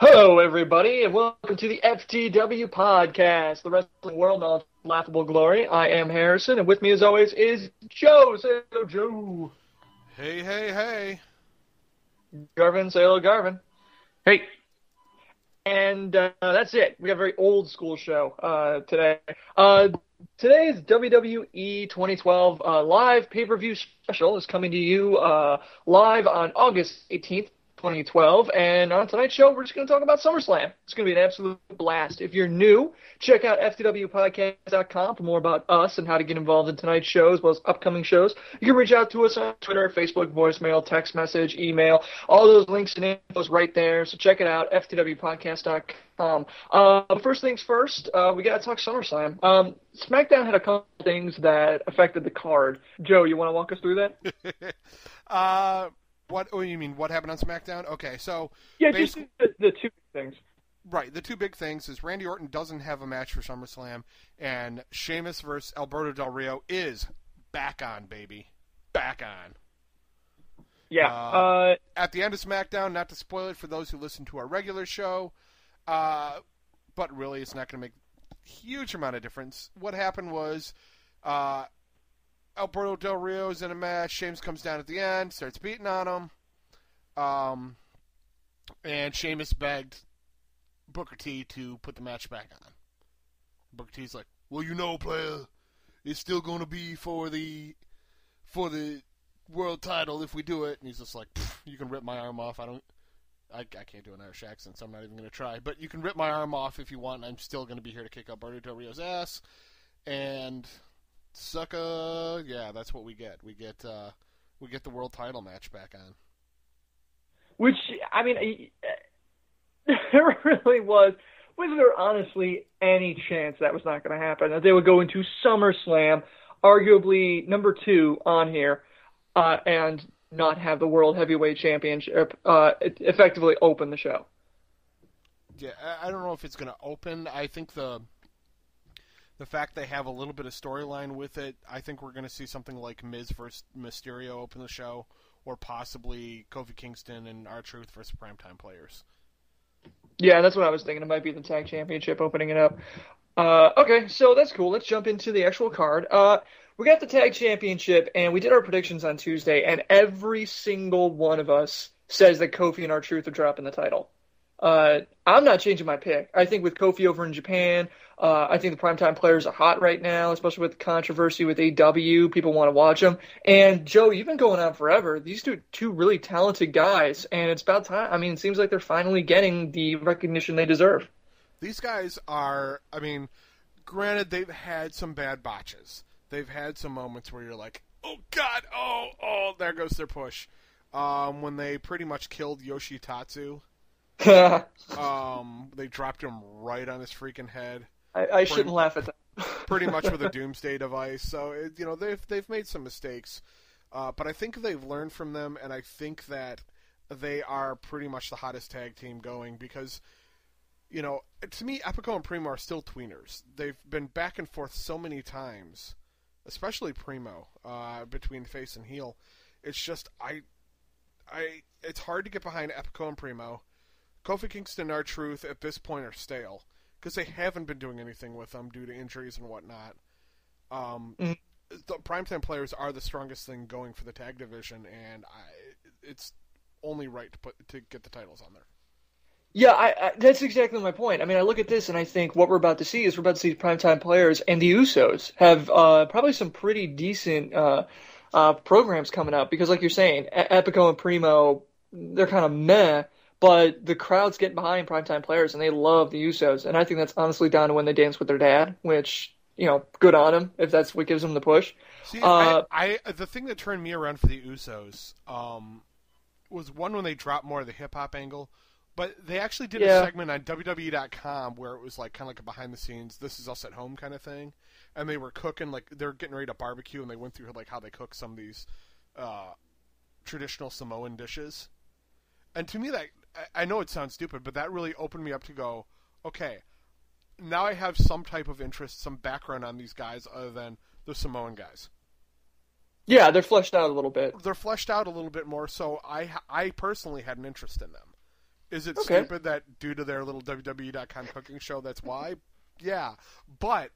Hello, everybody, and welcome to the FTW podcast, the wrestling world of laughable glory. I am Harrison, and with me, as always, is Joe. Say hello, Joe. Hey, hey, hey. Garvin, say hello, Garvin. Hey. And that's it. We got a very old school show today. Today's WWE 2012 live pay-per-view special is coming to you live on August 18th. 2012, and on tonight's show, we're just going to talk about SummerSlam. It's going to be an absolute blast. If you're new, check out theftwpodcast.com for more about us and how to get involved in tonight's show, as well as upcoming shows. You can reach out to us on Twitter, Facebook, voicemail, text message, email. All those links and infos right there, so check it out, theftwpodcast.com. First things first, we got to talk SummerSlam. SmackDown had a couple things that affected the card. Joe, you want to walk us through that? What? Oh, you mean what happened on SmackDown? Okay, so yeah, just the two things. Right, the two big things is Randy Orton doesn't have a match for SummerSlam, and Sheamus versus Alberto Del Rio is back on, baby, back on. Yeah. At the end of SmackDown, not to spoil it for those who listen to our regular show, but really it's not going to make a huge amount of difference. What happened was, Alberto Del Rio's in a match. Sheamus comes down at the end, starts beating on him. And Sheamus begged Booker T to put the match back on. Booker T's like, well, you know, player, it's still going to be for the world title if we do it. And he's just like, you can rip my arm off. I can't do an Irish accent, so I'm not even going to try. But you can rip my arm off if you want. I'm still going to be here to kick Alberto Del Rio's ass. And sucker, yeah, that's what we get. We get the world title match back on. Which, I mean, there really was there honestly any chance that was not going to happen? That they would go into SummerSlam, arguably number 2 on here, and not have the World Heavyweight Championship effectively open the show. Yeah, I don't know if it's going to open. I think the fact they have a little bit of storyline with it, I think we're going to see something like Miz versus Mysterio open the show, or possibly Kofi Kingston and R-Truth versus Primetime Players. Yeah, that's what I was thinking. It might be the Tag Championship opening it up. Okay, so that's cool. Let's jump into the actual card. We got the Tag Championship, and we did our predictions on Tuesday, and every single one of us says that Kofi and R-Truth are dropping the title. I'm not changing my pick. I think with Kofi over in Japan, I think the Primetime Players are hot right now, especially with the controversy with AW. People want to watch them. And, Joe, you've been going on forever. These two really talented guys, and it's about time. I mean, it seems like they're finally getting the recognition they deserve. These guys are, I mean, granted, they've had some bad botches. They've had some moments where you're like, oh, God, oh, there goes their push. When they pretty much killed Yoshitatsu. They dropped him right on his freaking head. I shouldn't laugh at that. Pretty much with a doomsday device. So they've made some mistakes, but I think they've learned from them, and I think that they are pretty much the hottest tag team going because, to me, Epico and Primo are still tweeners. They've been back and forth so many times, especially Primo, between face and heel. It's just it's hard to get behind Epico and Primo. Kofi Kingston and R-Truth at this point are stale because they haven't been doing anything with them due to injuries and whatnot. The Primetime Players are the strongest thing going for the tag division, and it's only right to get the titles on there. Yeah, that's exactly my point. I mean, I look at this and I think what we're about to see is we're about to see Primetime Players and the Usos have probably some pretty decent programs coming up because, like you're saying, Epico and Primo, they're kind of meh. But the crowd's getting behind Primetime Players, and they love the Usos. And I think that's honestly down to when they dance with their dad, which, good on them if that's what gives them the push. See, the thing that turned me around for the Usos was one when they dropped more of the hip-hop angle. But they actually did a segment on WWE.com where it was like kind of like a behind-the-scenes, this is us at home kind of thing. And they were cooking, like they were getting ready to barbecue, and they went through like how they cook some of these traditional Samoan dishes. And to me, that I know it sounds stupid, but that really opened me up to go, okay, now I have some type of interest, some background on these guys other than the Samoan guys. Yeah, they're fleshed out a little bit. They're fleshed out a little bit more, so I personally had an interest in them. Is it Okay. stupid that due to their little WWE.com cooking show, that's why? Yeah. But,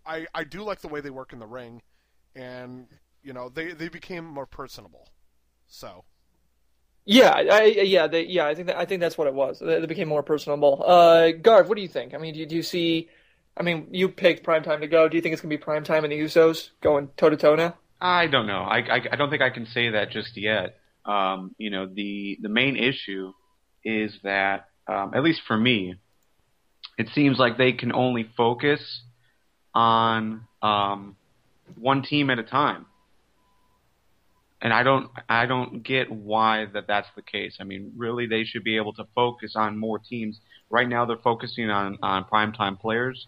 I do like the way they work in the ring, and, they became more personable. So. Yeah, I think that's what it was. They became more personable. Garv, what do you think? I mean, do you see? I mean, you picked primetime to go. Do you think it's gonna be primetime and the Usos going toe to toe now? I don't know. I don't think I can say that just yet. The main issue is that, at least for me, it seems like they can only focus on one team at a time. And I don't get why that's the case. I mean, really, they should be able to focus on more teams. Right now, they're focusing on primetime players.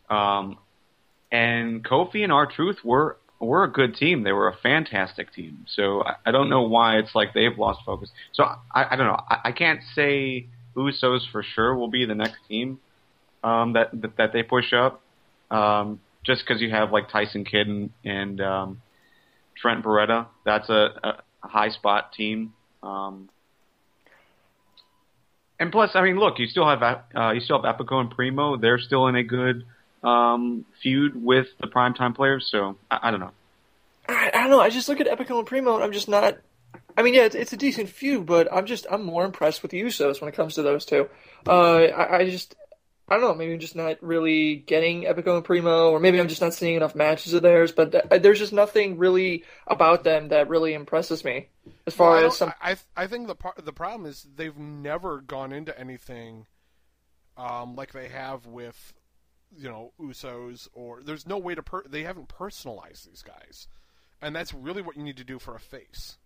And Kofi and R-Truth were a good team. They were a fantastic team. So I don't know why it's like they've lost focus. So I don't know. I can't say Usos for sure will be the next team that they push up. Just because you have like Tyson Kidd and Trent Beretta, that's a high spot team. And plus, I mean, look, you still have Epico and Primo. They're still in a good feud with the primetime players. So I don't know. I don't know. I just look at Epico and Primo, and I'm just not. I mean, yeah, it's a decent feud, but I'm more impressed with the Usos when it comes to those two. I don't know, maybe I'm just not really getting Epico and Primo, or maybe I'm just not seeing enough matches of theirs, but there's just nothing really about them that really impresses me. As far as some... I think the problem is they've never gone into anything like they have with, Usos, or there's no way to... they haven't personalized these guys. And that's really what you need to do for a face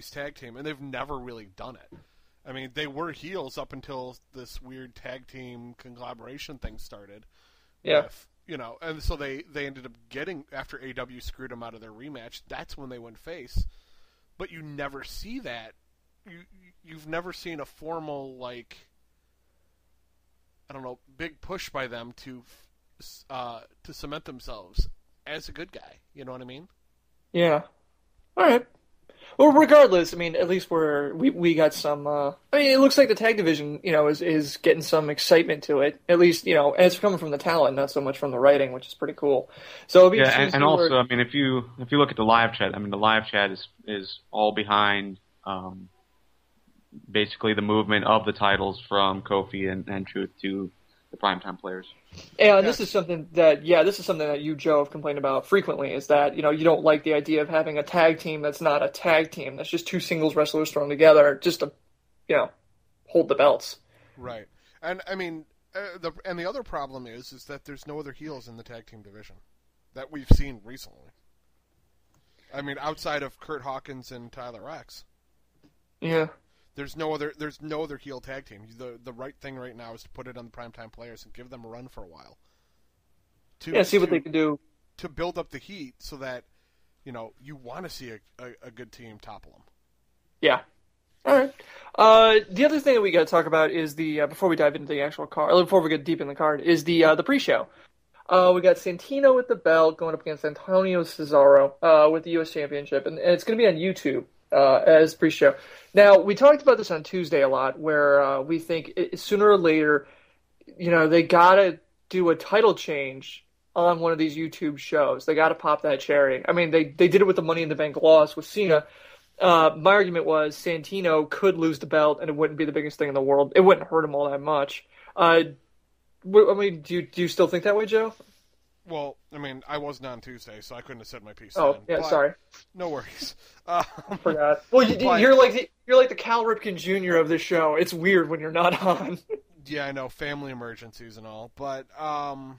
tag team, and they've never really done it. I mean, they were heels up until this weird tag team conglomeration thing started. Yeah. And so they ended up getting, after AW screwed them out of their rematch, that's when they went face. But you never see that. You've never seen a formal, big push by them to cement themselves as a good guy. You know what I mean? Yeah. All right. Well, regardless, I mean, at least we got some. I mean, it looks like the tag division, is getting some excitement to it. At least, and it's coming from the talent, not so much from the writing, which is pretty cool. So yeah, and also, I mean, if you look at the live chat, I mean, the live chat is all behind basically the movement of the titles from Kofi and Truth to the primetime players. And this is something that you, Joe, have complained about frequently, is that, you don't like the idea of having a tag team that's not a tag team. That's just two singles wrestlers thrown together just to, hold the belts. Right. And, I mean, the other problem is that there's no other heels in the tag team division that we've seen recently. I mean, outside of Kurt Hawkins and Tyler Rex. Yeah. There's no other heel tag team. The right thing right now is to put it on the primetime players and give them a run for a while. See what they can do. To build up the heat so that, you want to see a good team topple them. Yeah. All right. The other thing that we got to talk about is before we dive into the actual card, or before we get deep in the card, is the pre-show. We got Santino with the belt going up against Antonio Cesaro with the U.S. Championship, and it's going to be on YouTube. As pre-show. Now, we talked about this on Tuesday a lot, where we think sooner or later, they gotta do a title change on one of these YouTube shows. They gotta pop that cherry. I mean, they did it with the Money in the Bank loss with Cena. My argument was Santino could lose the belt, and it wouldn't be the biggest thing in the world. It wouldn't hurt him all that much. I mean, do you still think that way, Joe? Well, I mean, I wasn't on Tuesday, so I couldn't have said my piece. Oh, then, yeah, sorry. No worries. I forgot. Well, you're like the Cal Ripken Jr. of this show. It's weird when you're not on. Yeah, I know, family emergencies and all, but no,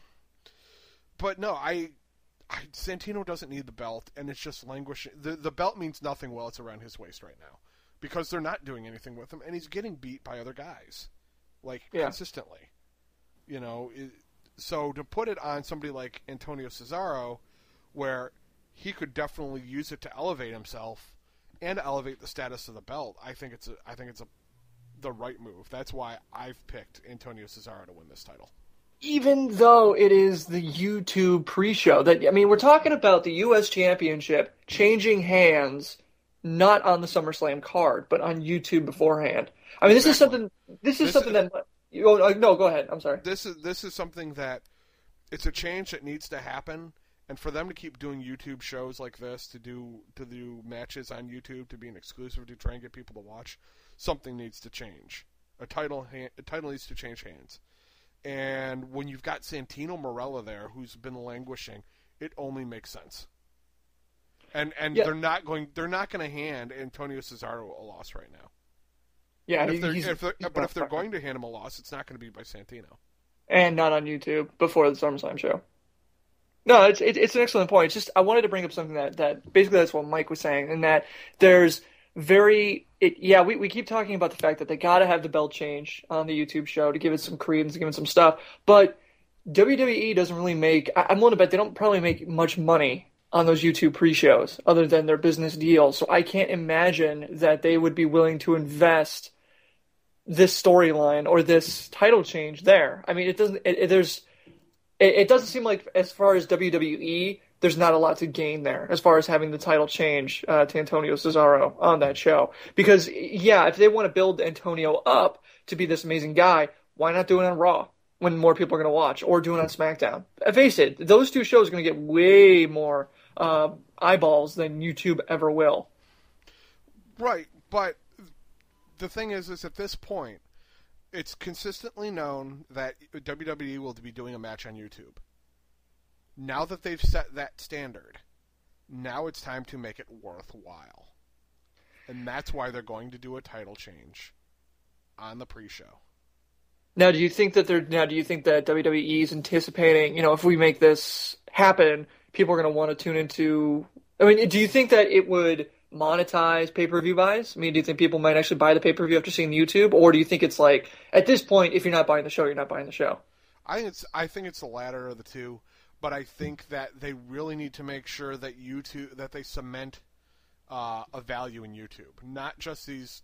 Santino doesn't need the belt, and it's just languishing. The belt means nothing while it's around his waist right now, because they're not doing anything with him, and he's getting beat by other guys, consistently. So to put it on somebody like Antonio Cesaro, where he could definitely use it to elevate himself and elevate the status of the belt, I think it's the right move. That's why I've picked Antonio Cesaro to win this title. Even though it is the YouTube pre-show, we're talking about the U.S. Championship changing hands not on the SummerSlam card, but on YouTube beforehand. I mean, Exactly. this is something that. Oh, no, go ahead. I'm sorry. This is something that it's a change that needs to happen, and for them to keep doing YouTube shows like this, to do matches on YouTube, to be an exclusive, to try and get people to watch, something needs to change. A title needs to change hands. And when you've got Santino Marella there, who's been languishing, it only makes sense. And Yeah. they're not going to hand Antonio Cesaro a loss right now. Yeah, But if they're going to hand him a loss, it's not going to be by Santino. And not on YouTube before the SummerSlam show. No, it's an excellent point. It's just I wanted to bring up something that basically that's what Mike was saying, and that there's we keep talking about the fact that they got to have the belt change on the YouTube show to give it some credence, to give it some stuff, but WWE doesn't really make. I'm willing to bet they don't probably make much money on those YouTube pre-shows other than their business deals. So I can't imagine that they would be willing to invest this storyline or this title change there. I mean, it doesn't. It doesn't seem like, as far as WWE, there's not a lot to gain there as far as having the title change to Antonio Cesaro on that show. Because, yeah, if they want to build Antonio up to be this amazing guy, why not do it on Raw when more people are going to watch, or do it on SmackDown? Face it, those two shows are going to get way more eyeballs than YouTube ever will. Right, but the thing is at this point, it's consistently known that WWE will be doing a match on YouTube. Now that they've set that standard, now it's time to make it worthwhile. And that's why they're going to do a title change on the pre-show. Now, do you think that WWE is anticipating, if we make this happen, people are going to want to tune into? I mean, do you think that it would monetize pay-per-view buys? I mean, do you think people might actually buy the pay-per-view after seeing the YouTube, or do you think it's like, at this point, if you're not buying the show, you're not buying the show? I think it's the latter of the two, but I think that they really need to make sure that they cement a value in YouTube, not just these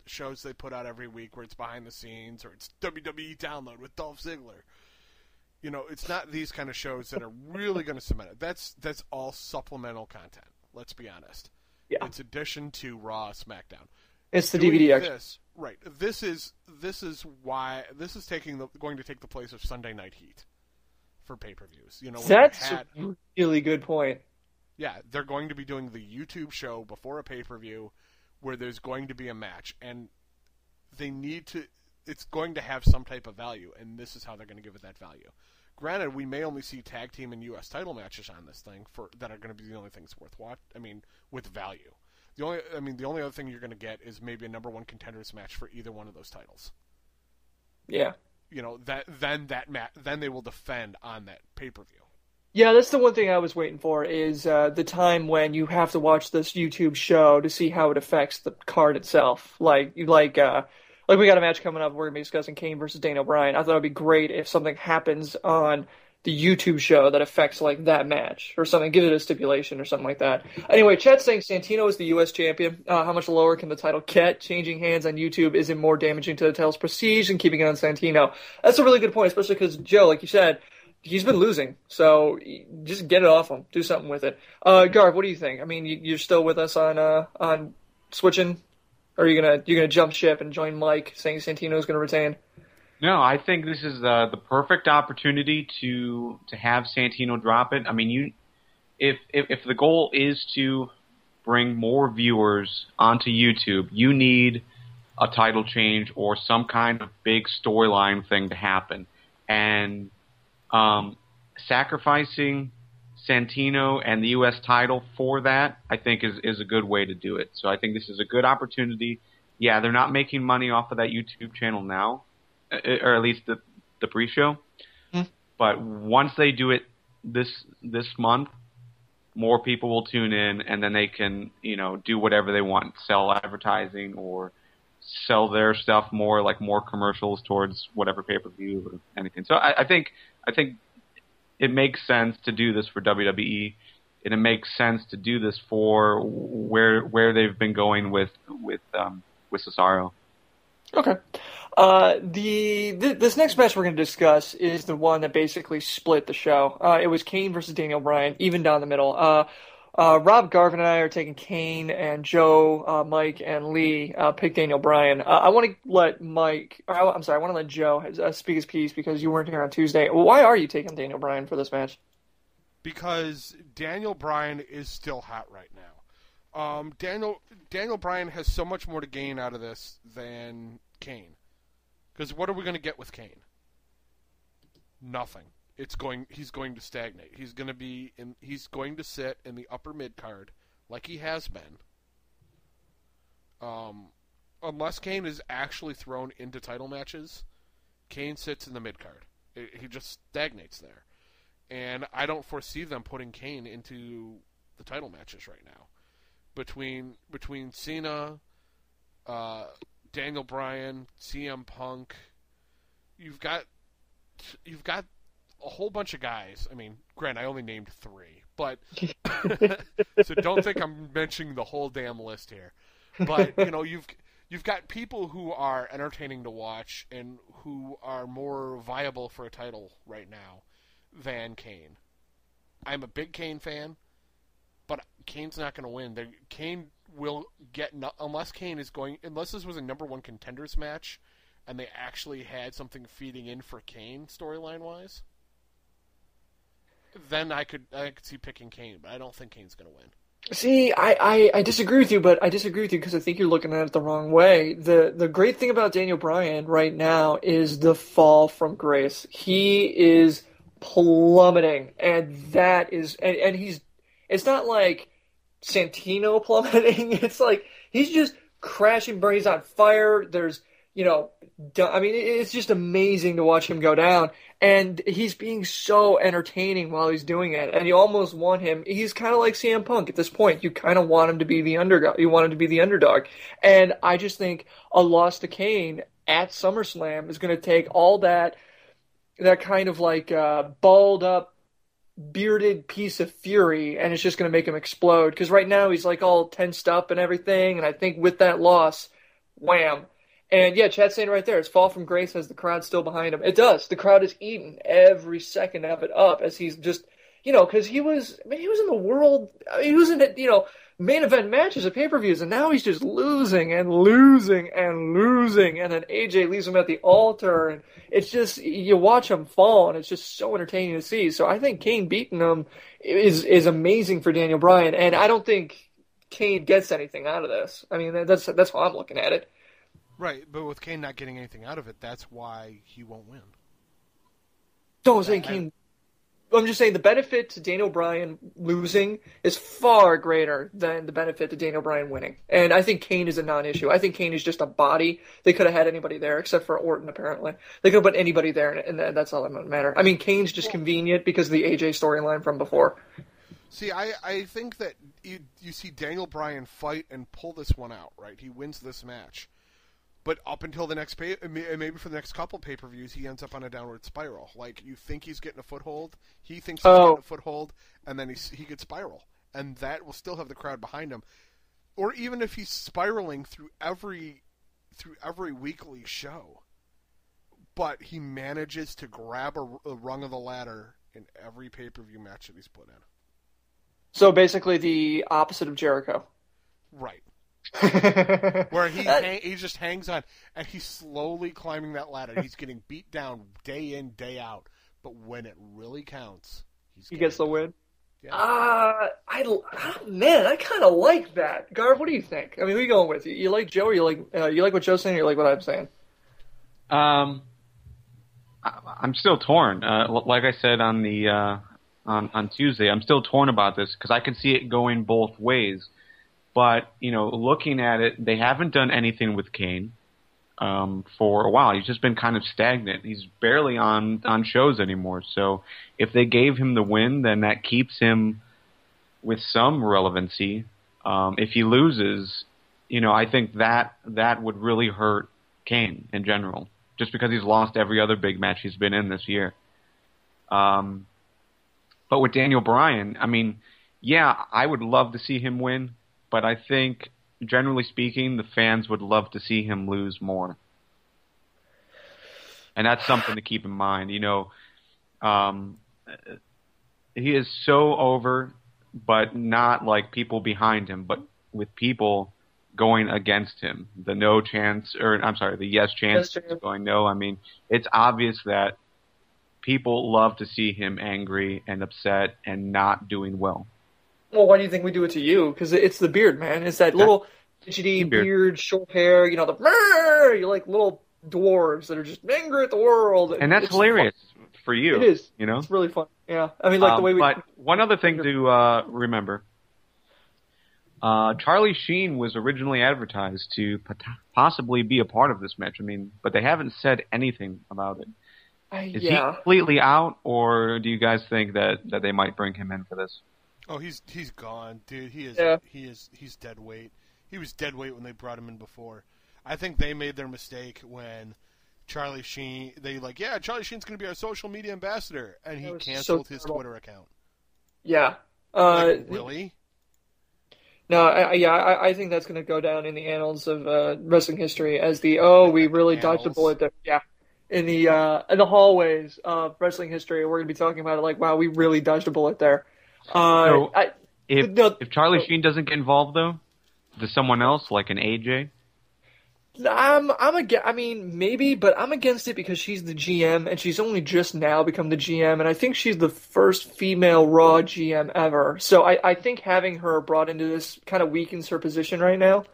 shows they put out every week where it's behind the scenes or it's WWE Download with Dolph Ziggler. It's not these kind of shows that are really going to cement it. That's all supplemental content. Let's be honest. Yeah. It's addition to Raw, SmackDown. It's the DVD extra. This is why this is going to take the place of Sunday Night Heat for pay-per-views. That's a really good point. Yeah, they're going to be doing the YouTube show before a pay-per-view where there's going to be a match, and it's going to have some type of value, and this is how they're going to give it that value. Granted, we may only see tag team and U.S. title matches on this thing that are going to be the only things worth watching. I mean, with value. The only other thing you're going to get is maybe a number one contenders match for either one of those titles. Yeah. Then they will defend on that pay-per-view. Yeah, that's the one thing I was waiting for is the time when you have to watch this YouTube show to see how it affects the card itself. Like we got a match coming up. We're going to be discussing Kane versus Daniel Bryan. I thought it would be great if something happens on the YouTube show that affects like that match or something. Give it a stipulation or something like that. Anyway, Chet's saying Santino is the U.S. champion. How much lower can the title get? Changing hands on YouTube isn't more damaging to the title's prestige than keeping it on Santino. That's a really good point, especially because, Joe, like you said, he's been losing. So just get it off him. Do something with it. Garv, what do you think? I mean, you're still with us on switching? Or are you gonna jump ship and join Mike saying Santino's going to retain? No, I think this is the perfect opportunity to have Santino drop it. I mean, if the goal is to bring more viewers onto YouTube, you need a title change or some kind of big storyline thing to happen. And sacrificing Santino and the U.S. title for that, I think, is a good way to do it. So I think this is a good opportunity. Yeah, they're not making money off of that YouTube channel now, or at least the pre-show. But once they do it this month, more people will tune in, and then they can do whatever they want, sell advertising or sell their stuff more, like more commercials towards whatever pay-per-view or anything. So I think it makes sense to do this for WWE, and it makes sense to do this for where they've been going with Cesaro. Okay. This next match we're going to discuss is the one that basically split the show. It was Kane versus Daniel Bryan, even down the middle. Rob, Garvin, and I are taking Kane, and Joe, Mike, and Lee pick Daniel Bryan. I want to let I'm sorry, I want to let Joe speak his piece because you weren't here on Tuesday. Why are you taking Daniel Bryan for this match? Because Daniel Bryan is still hot right now. Daniel Bryan has so much more to gain out of this than Kane. Because what are we going to get with Kane? Nothing. He's going to stagnate. He's going to sit in the upper mid card like he has been. Unless Kane is actually thrown into title matches, Kane sits in the mid card. He just stagnates there. And I don't foresee them putting Kane into the title matches right now. Between Cena, Daniel Bryan, CM Punk, you've got a whole bunch of guys. I mean, granted, I only named 3, but so don't think I'm mentioning the whole damn list here. But you've got people who are entertaining to watch and who are more viable for a title right now than Kane. I'm a big Kane fan, but Kane's not going to win. Kane will get unless this was a number 1 contenders match, and they actually had something feeding in for Kane storyline wise. Then I could see picking Kane, but I don't think Kane's going to win. See, I disagree with you, but I disagree with you because I think you're looking at it the wrong way. The great thing about Daniel Bryan right now is the fall from grace. He is plummeting, and that is, and it's not like Santino plummeting. It's like he's just crashing, he's on fire. There's, it's just amazing to watch him go down. And he's being so entertaining while he's doing it. And you almost want him. He's kind of like CM Punk at this point. You kind of want him to be the underdog. You want him to be the underdog. And I just think a loss to Kane at SummerSlam is going to take all that kind of like balled up, bearded piece of fury, and it's just going to make him explode. Because right now he's like all tensed up and everything. And I think with that loss, wham. And yeah, Chad's saying right there, it's fall from grace as the crowd's still behind him. It does. The crowd is eating every second of it up as he's just, because he was in the world, he was in, main event matches at pay-per-views, and now he's just losing and losing and losing. And then AJ leaves him at the altar, and it's just, you watch him fall, and it's just so entertaining to see. So I think Kane beating him is amazing for Daniel Bryan, and I don't think Kane gets anything out of this. I mean, that's how I'm looking at it. Right, but with Kane not getting anything out of it, that's why he won't win. No, I'm saying Kane. I'm just saying the benefit to Daniel Bryan losing is far greater than the benefit to Daniel Bryan winning. And I think Kane is a non-issue. I think Kane is just a body. They could have had anybody there, except for Orton, apparently. They could have put anybody there, and that's all that would matter. I mean, Kane's just convenient because of the AJ storyline from before. See, I think that you see Daniel Bryan fight and pull this one out, right? He wins this match. But up until the next maybe for the next couple pay-per-views, he ends up on a downward spiral. Like, you think he's getting a foothold, he thinks he's getting a foothold, and then he could spiral. And that will still have the crowd behind him. Or even if he's spiraling through every weekly show, but he manages to grab a rung of the ladder in every pay-per-view match that he's put in. So basically the opposite of Jericho. Right. Where he just hangs on, and he's slowly climbing that ladder. He's getting beat down day in, day out. But when it really counts, he gets the win. Yeah. I kind of like that. Garv, what do you think? I mean, who are you going with? You like Joe, or you like what Joe's saying, or you like what I'm saying? I'm still torn. Like I said on the on Tuesday, I'm still torn about this because I can see it going both ways. But, looking at it, they haven't done anything with Kane for a while. He's just been kind of stagnant. He's barely on shows anymore. So if they gave him the win, then that keeps him with some relevancy. If he loses, I think that would really hurt Kane in general, just because he's lost every other big match he's been in this year. But with Daniel Bryan, I mean, yeah, I would love to see him win. But I think, generally speaking, the fans would love to see him lose more. And that's something to keep in mind. He is so over but not like people behind him, but with people going against him. The no chance, or I'm sorry, the yes chance is going no. I mean, it's obvious that people love to see him angry and upset and not doing well. Well, why do you think we do it to you? Because it's the beard, man. It's that little fidgety beard, short hair, you know, you're like little dwarves that are just angry at the world. And that's hilarious for you. It is. You know? It's really fun. Yeah. I mean, like the way we... But one other thing to remember. Charlie Sheen was originally advertised to possibly be a part of this match. I mean, but they haven't said anything about it. Is he completely out, or do you guys think that they might bring him in for this? Oh, he's gone, dude. He's dead weight. He was dead weight when they brought him in before. I think they made their mistake when Charlie Sheen. Charlie Sheen's going to be our social media ambassador, and he canceled his Twitter account. Yeah. Really? No, I think that's going to go down in the annals of wrestling history as we really dodged a bullet there. Yeah, in the hallways of wrestling history, we're going to be talking about it like, wow, we really dodged a bullet there. If Charlie Sheen doesn't get involved, though, does someone else like an AJ? I mean, maybe, but I'm against it because she's the GM, and she's only just now become the GM, and I think she's the first female Raw GM ever. So I think having her brought into this kind of weakens her position right now.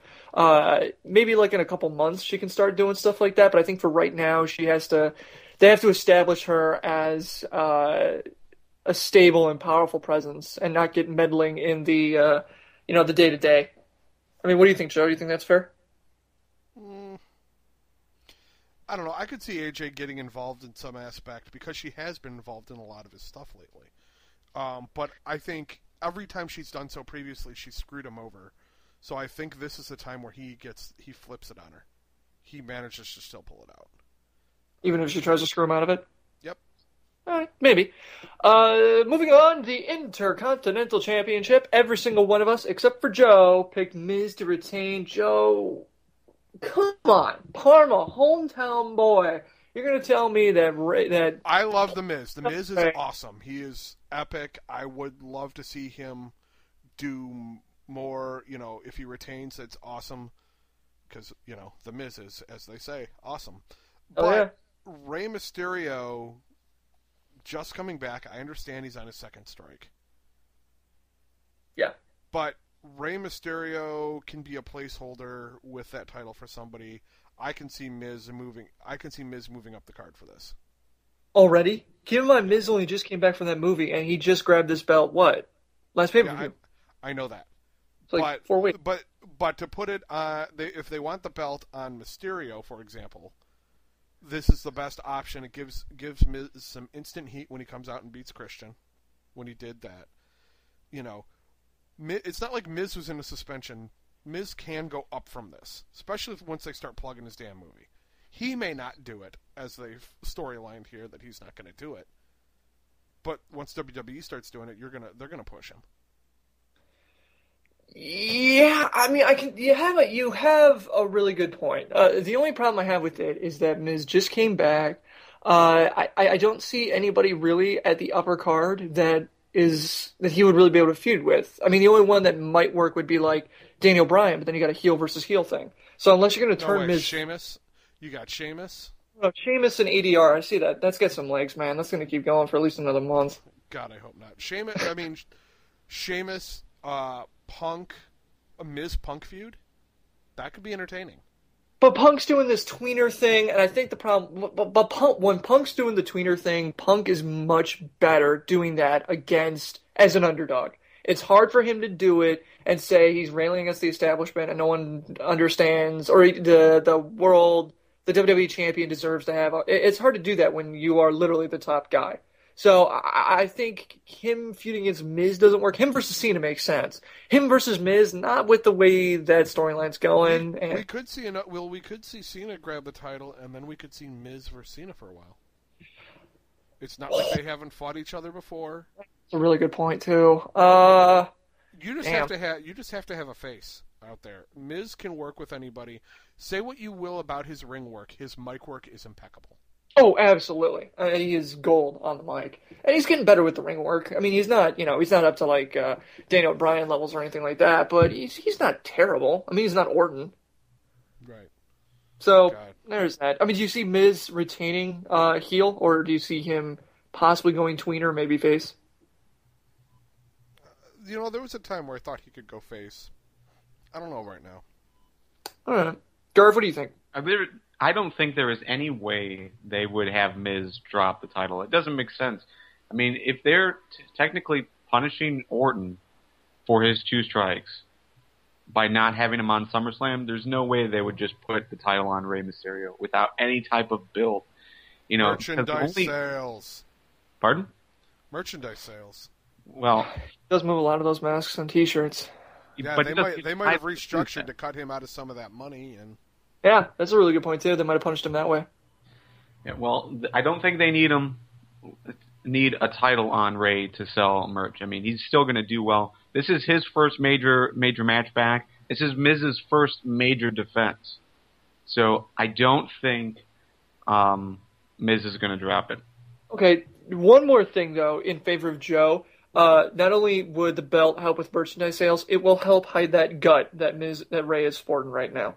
Maybe like in a couple months she can start doing stuff like that, but I think for right now they have to establish her as a stable and powerful presence and not get meddling in the the day-to-day. I mean, what do you think, Joe? Do you think that's fair? I don't know. I could see AJ getting involved in some aspect because she has been involved in a lot of his stuff lately. But I think every time she's done so previously, she's screwed him over. So I think this is the time where he flips it on her. He manages to still pull it out. Even if she tries to screw him out of it? Yep. All right, maybe. Moving on, the Intercontinental Championship. Every single one of us, except for Joe, picked Miz to retain. Joe... Come on, Parma, hometown boy. You're going to tell me that... I love The Miz. The Miz is awesome. He is epic. I would love to see him do more, if he retains, it's awesome. Because, The Miz is, as they say, awesome. But Rey Mysterio, just coming back, I understand he's on his second strike. Yeah. But... Rey Mysterio can be a placeholder with that title for somebody. I can see Miz moving up the card for this. Already? Keep in mind, Miz only just came back from that movie, and he just grabbed this belt. What? Last pay-per-view. I know that. It's like 4 weeks. But to put it, if they want the belt on Mysterio, for example, this is the best option. It gives Miz some instant heat when he comes out and beats Christian. When he did that, it's not like Miz was in a suspension. Miz can go up from this, especially once they start plugging his damn movie. He may not do it, as they've storylined here that he's not going to do it. But once WWE starts doing it, they're gonna push him. Yeah, I mean, you have a really good point. The only problem I have with it is that Miz just came back. I don't see anybody really at the upper card that he would really be able to feud with. I mean, the only one that might work would be like Daniel Bryan, but then you got a heel versus heel thing. So unless you're going to turn Miz... Sheamus? You got Sheamus? Oh, Sheamus and ADR, I see that. That's got some legs, man. That's going to keep going for at least another month. God, I hope not. Sheamus, Punk, a Miz-Punk feud? That could be entertaining. But Punk's doing this tweener thing, and I think the problem... But when Punk's doing the tweener thing, Punk is much better doing that as an underdog. It's hard for him to do it and say he's railing against the establishment and no one understands, or the world, the WWE champion deserves to have... It's hard to do that when you are literally the top guy. So I think him feuding against Miz doesn't work. Him versus Cena makes sense. Him versus Miz, not with the way that storyline's going. We could see Cena grab the title, and then we could see Miz versus Cena for a while. It's not like they haven't fought each other before. That's a really good point too. You just have to have a face out there. Miz can work with anybody. Say what you will about his ring work. His mic work is impeccable. Oh, absolutely. He is gold on the mic, and he's getting better with the ring work. I mean, he's not, he's not up to like Daniel Bryan levels or anything like that, but he's not terrible. I mean, he's not Orton. Right. So God. there's that. I mean, do you see Miz retaining heel, or do you see him possibly going tweener, maybe face? There was a time where I thought he could go face. I don't know right now. All right. Garv, what do you think? I don't think there is any way they would have Miz drop the title. It doesn't make sense. I mean, if they're technically punishing Orton for his 2 strikes by not having him on SummerSlam, there's no way they would just put the title on Rey Mysterio without any type of build. Merchandise sales. Pardon? Merchandise sales. Well, He does move a lot of those masks and T-shirts. Yeah, but they might have restructured to cut him out of some of that money. And Yeah, that's a really good point too. They might have punished him that way. yeah, well, I don't think they need a title on Ray to sell merch. I mean, he's still going to do well. This is his first major match back. This is Miz's first major defense. So I don't think Miz is going to drop it. Okay, one more thing though, in favor of Joe. Not only would the belt help with merchandise sales, it will help hide that gut that Ray is sporting right now.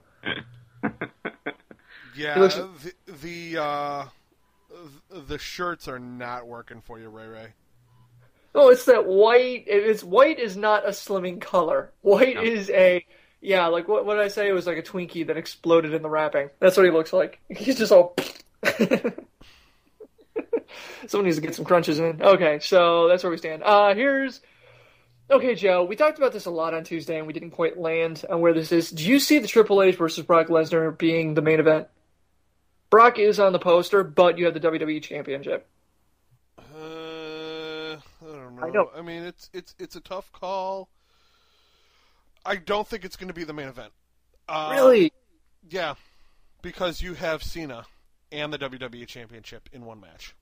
Yeah, looks... the shirts are not working for you, Ray. Oh, it's that white. White is not a slimming color. White is like what did I say? It was like a Twinkie that exploded in the wrapping. That's what he looks like. He's just all. Someone needs to get some crunches in. Okay, so that's where we stand. Okay, Joe, we talked about this a lot on Tuesday, and we didn't quite land on where this is. Do you see the Triple H versus Brock Lesnar being the main event? Brock is on the poster, but you have the WWE Championship. I don't know. I know. I mean, it's a tough call. I don't think it's going to be the main event. Really? Yeah, because you have Cena and the WWE Championship in one match.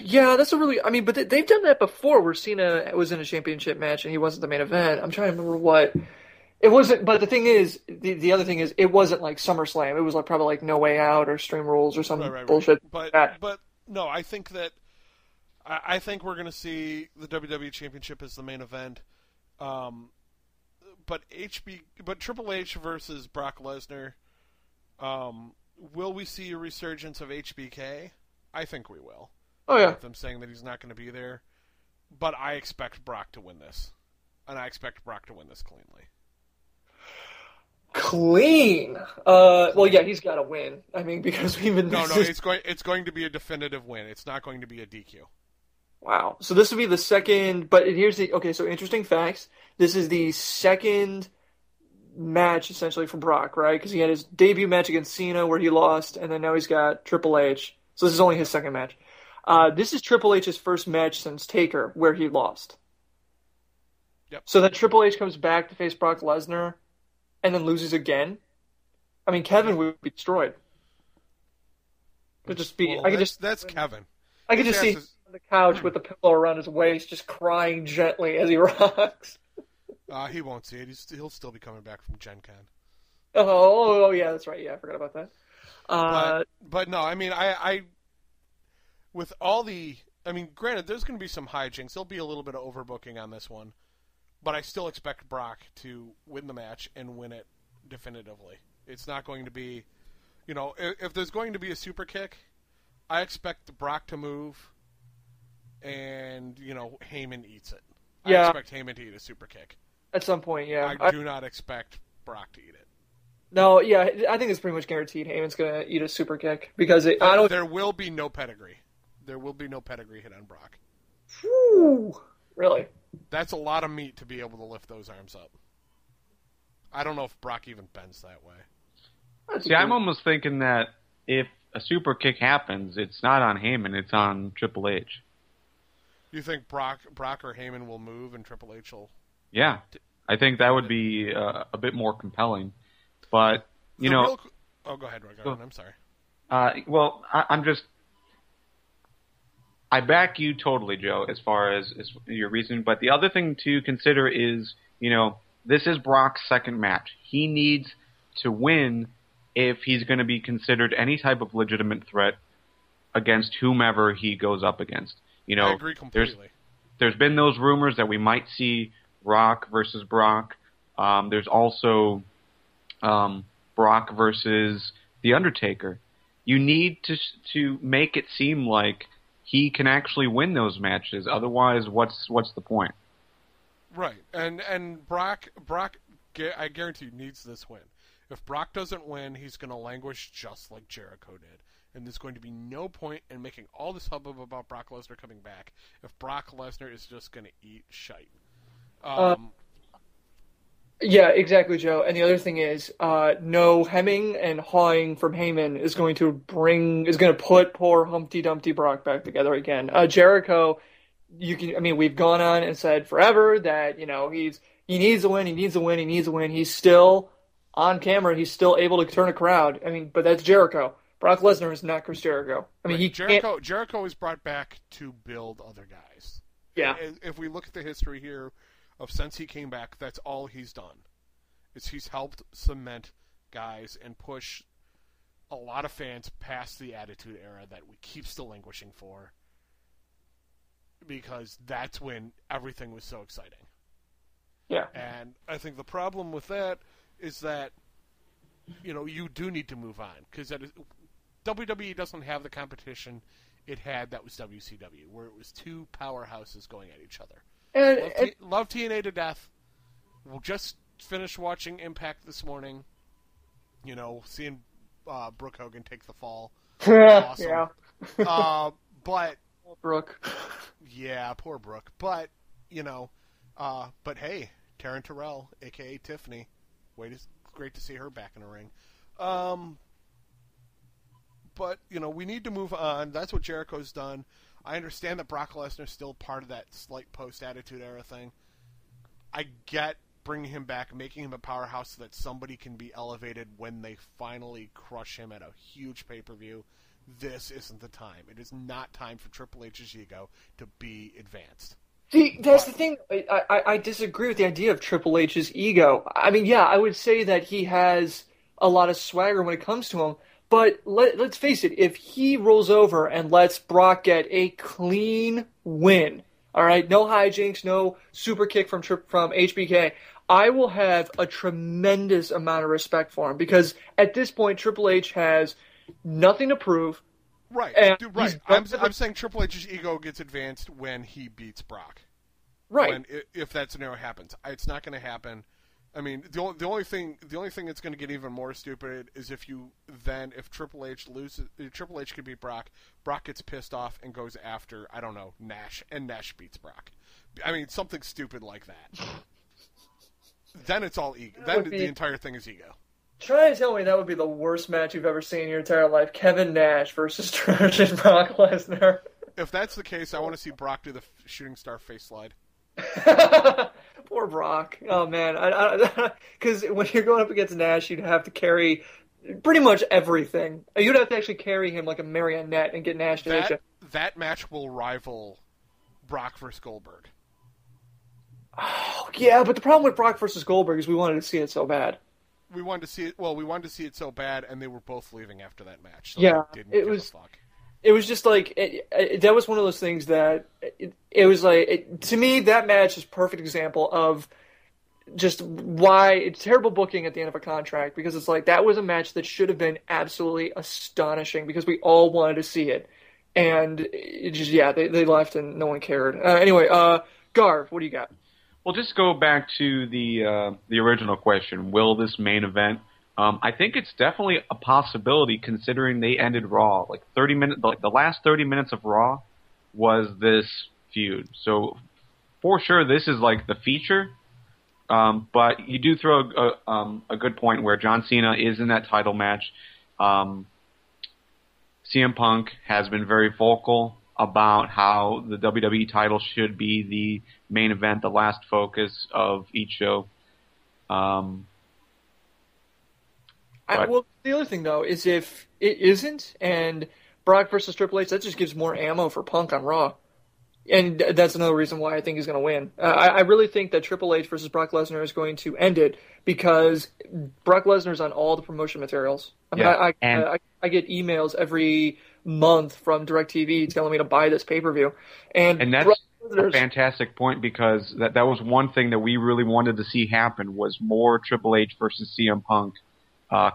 Yeah, that's but they've done that before where Cena was in a championship match and he wasn't the main event. I'm trying to remember what. It wasn't, but the thing is, the other thing is, it wasn't like SummerSlam. It was like probably like No Way Out or Extreme Rules or some bullshit. But no, I think that I think we're going to see the WWE Championship as the main event. But Triple H versus Brock Lesnar. Will we see a resurgence of HBK? I think we will. Oh yeah. With them saying that he's not going to be there, but I expect Brock to win this, and I expect Brock to win this cleanly. Clean. Well, yeah, he's got to win. I mean, because we've been. No, it's going to be a definitive win. It's not going to be a DQ. Wow. So this would be the second. But here's the So interesting facts. This is the second match essentially for Brock, right? Because he had his debut match against Cena where he lost, and then now he's got Triple H. So this is only his second match. This is Triple H's first match since Taker, where he lost. Yep. So that Triple H comes back to face Brock Lesnar, and then loses again. I mean, Kevin would be destroyed. Could just be. Well, that's Kevin. I could just see him on the couch with the pillow around his waist, just crying gently as he rocks. He won't see it. He'll still be coming back from Gen Con. Oh, yeah, that's right. Yeah, I forgot about that. But no, I mean, I with all granted, there's going to be some hijinks. There'll be a little bit of overbooking on this one, but I still expect Brock to win the match and win it definitively. It's not going to be, if there's going to be a super kick, I expect Brock to move, and Heyman eats it. Yeah. I expect Heyman to eat a super kick. At some point, yeah. I do not expect Brock to eat it. No, yeah, I think it's pretty much guaranteed Heyman's going to eat a super kick because there will be no pedigree. There will be no pedigree hit on Brock. Whew, really? That's a lot of meat to be able to lift those arms up. I don't know if Brock even bends that way. See, I'm almost thinking that if a super kick happens, it's not on Heyman, it's on Triple H. You think Brock or Heyman will move and Triple H will... Yeah, I think that would be a bit more compelling. But, go ahead, Garvin. I'm sorry. Well, I back you totally, Joe, as far as your reasoning. But the other thing to consider is, this is Brock's second match. He needs to win if he's going to be considered any type of legitimate threat against whomever he goes up against. I agree completely. There's been those rumors that we might see Rock versus Brock. There's also Brock versus The Undertaker. You need to make it seem like he can actually win those matches. Otherwise, what's the point? Right, and Brock, I guarantee you, needs this win. If Brock doesn't win, he's going to languish just like Jericho did. And there's going to be no point in making all this hubbub about Brock Lesnar coming back if Brock Lesnar is just going to eat shite. Yeah, exactly, Joe. And the other thing is, no hemming and hawing from Heyman is going to put poor Humpty Dumpty Brock back together again. Jericho, we've gone on and said forever that, he needs a win. He's still on camera. He's still able to turn a crowd. But that's Jericho. Brock Lesnar is not Chris Jericho. Jericho is brought back to build other guys. Yeah. If we look at the history here of since he came back, that's all he's done. He's helped cement guys and push a lot of fans past the Attitude Era that we keep still languishing for, because that's when everything was so exciting. Yeah. And I think the problem with that is that, you do need to move on, because WWE doesn't have the competition it had that was WCW, where it was two powerhouses going at each other. Love TNA to death. We'll just finish watching Impact this morning. Seeing Brooke Hogan take the fall. Awesome. Yeah. But Poor Brooke. Yeah, poor Brooke. But but hey, Taryn Terrell, aka Tiffany, great to see her back in the ring. But we need to move on. That's what Jericho's done. I understand that Brock Lesnar's still part of that slight post-Attitude Era thing. I get bringing him back, making him a powerhouse so that somebody can be elevated when they finally crush him at a huge pay-per-view. This isn't the time. It is not time for Triple H's ego to be advanced. See, that's the thing. I disagree with the idea of Triple H's ego. I would say that he has a lot of swagger when it comes to him. But let's face it, if he rolls over and lets Brock get a clean win, all right, no hijinks, no super kick from HBK, I will have a tremendous amount of respect for him, because at this point Triple H has nothing to prove. Right, right. I'm saying Triple H's ego gets advanced when he beats Brock. Right. If that scenario happens, it's not going to happen. The only thing that's going to get even more stupid is if Triple H loses, Triple H can beat Brock. Brock gets pissed off and goes after, I don't know, Nash, and Nash beats Brock. Something stupid like that. Then it's all ego. Then the entire thing is ego. Try to tell me that would be the worst match you've ever seen in your entire life: Kevin Nash versus Trojan Brock Lesnar. If that's the case, I want to see Brock do the shooting star face slide. Poor Brock. Oh man, because when you're going up against Nash, you'd have to carry pretty much everything. You'd have to actually carry him like a marionette and get Nash to hit you. That match will rival Brock versus Goldberg. Oh yeah, but the problem with Brock versus Goldberg is we wanted to see it so bad. We wanted to see it. Well, we wanted to see it so bad, and they were both leaving after that match. So yeah, didn't give a fuck. It was just like that was one of those things that it was like to me that match is a perfect example of just why it's terrible booking at the end of a contract, because it's like that was a match that should have been absolutely astonishing because we all wanted to see it, and it just they left and no one cared. Anyway, Garv, what do you got? Well, just go back to the original question. Will this main event? I think it's definitely a possibility considering they ended Raw. Like 30 minutes, the last 30 minutes of Raw was this feud. So for sure, this is like the feature. But you do throw a good point where John Cena is in that title match. CM Punk has been very vocal about how the WWE title should be the main event, the last focus of each show. Well, the other thing, though, is if it isn't, and Brock versus Triple H, that just gives more ammo for Punk on Raw. And that's another reason why I think he's going to win. I really think that Triple H versus Brock Lesnar is going to end it because Brock Lesnar's on all the promotion materials. I mean, I get emails every month from DirecTV telling me to buy this pay-per-view. And that's a fantastic point because that was one thing that we really wanted to see happen was more Triple H versus CM Punk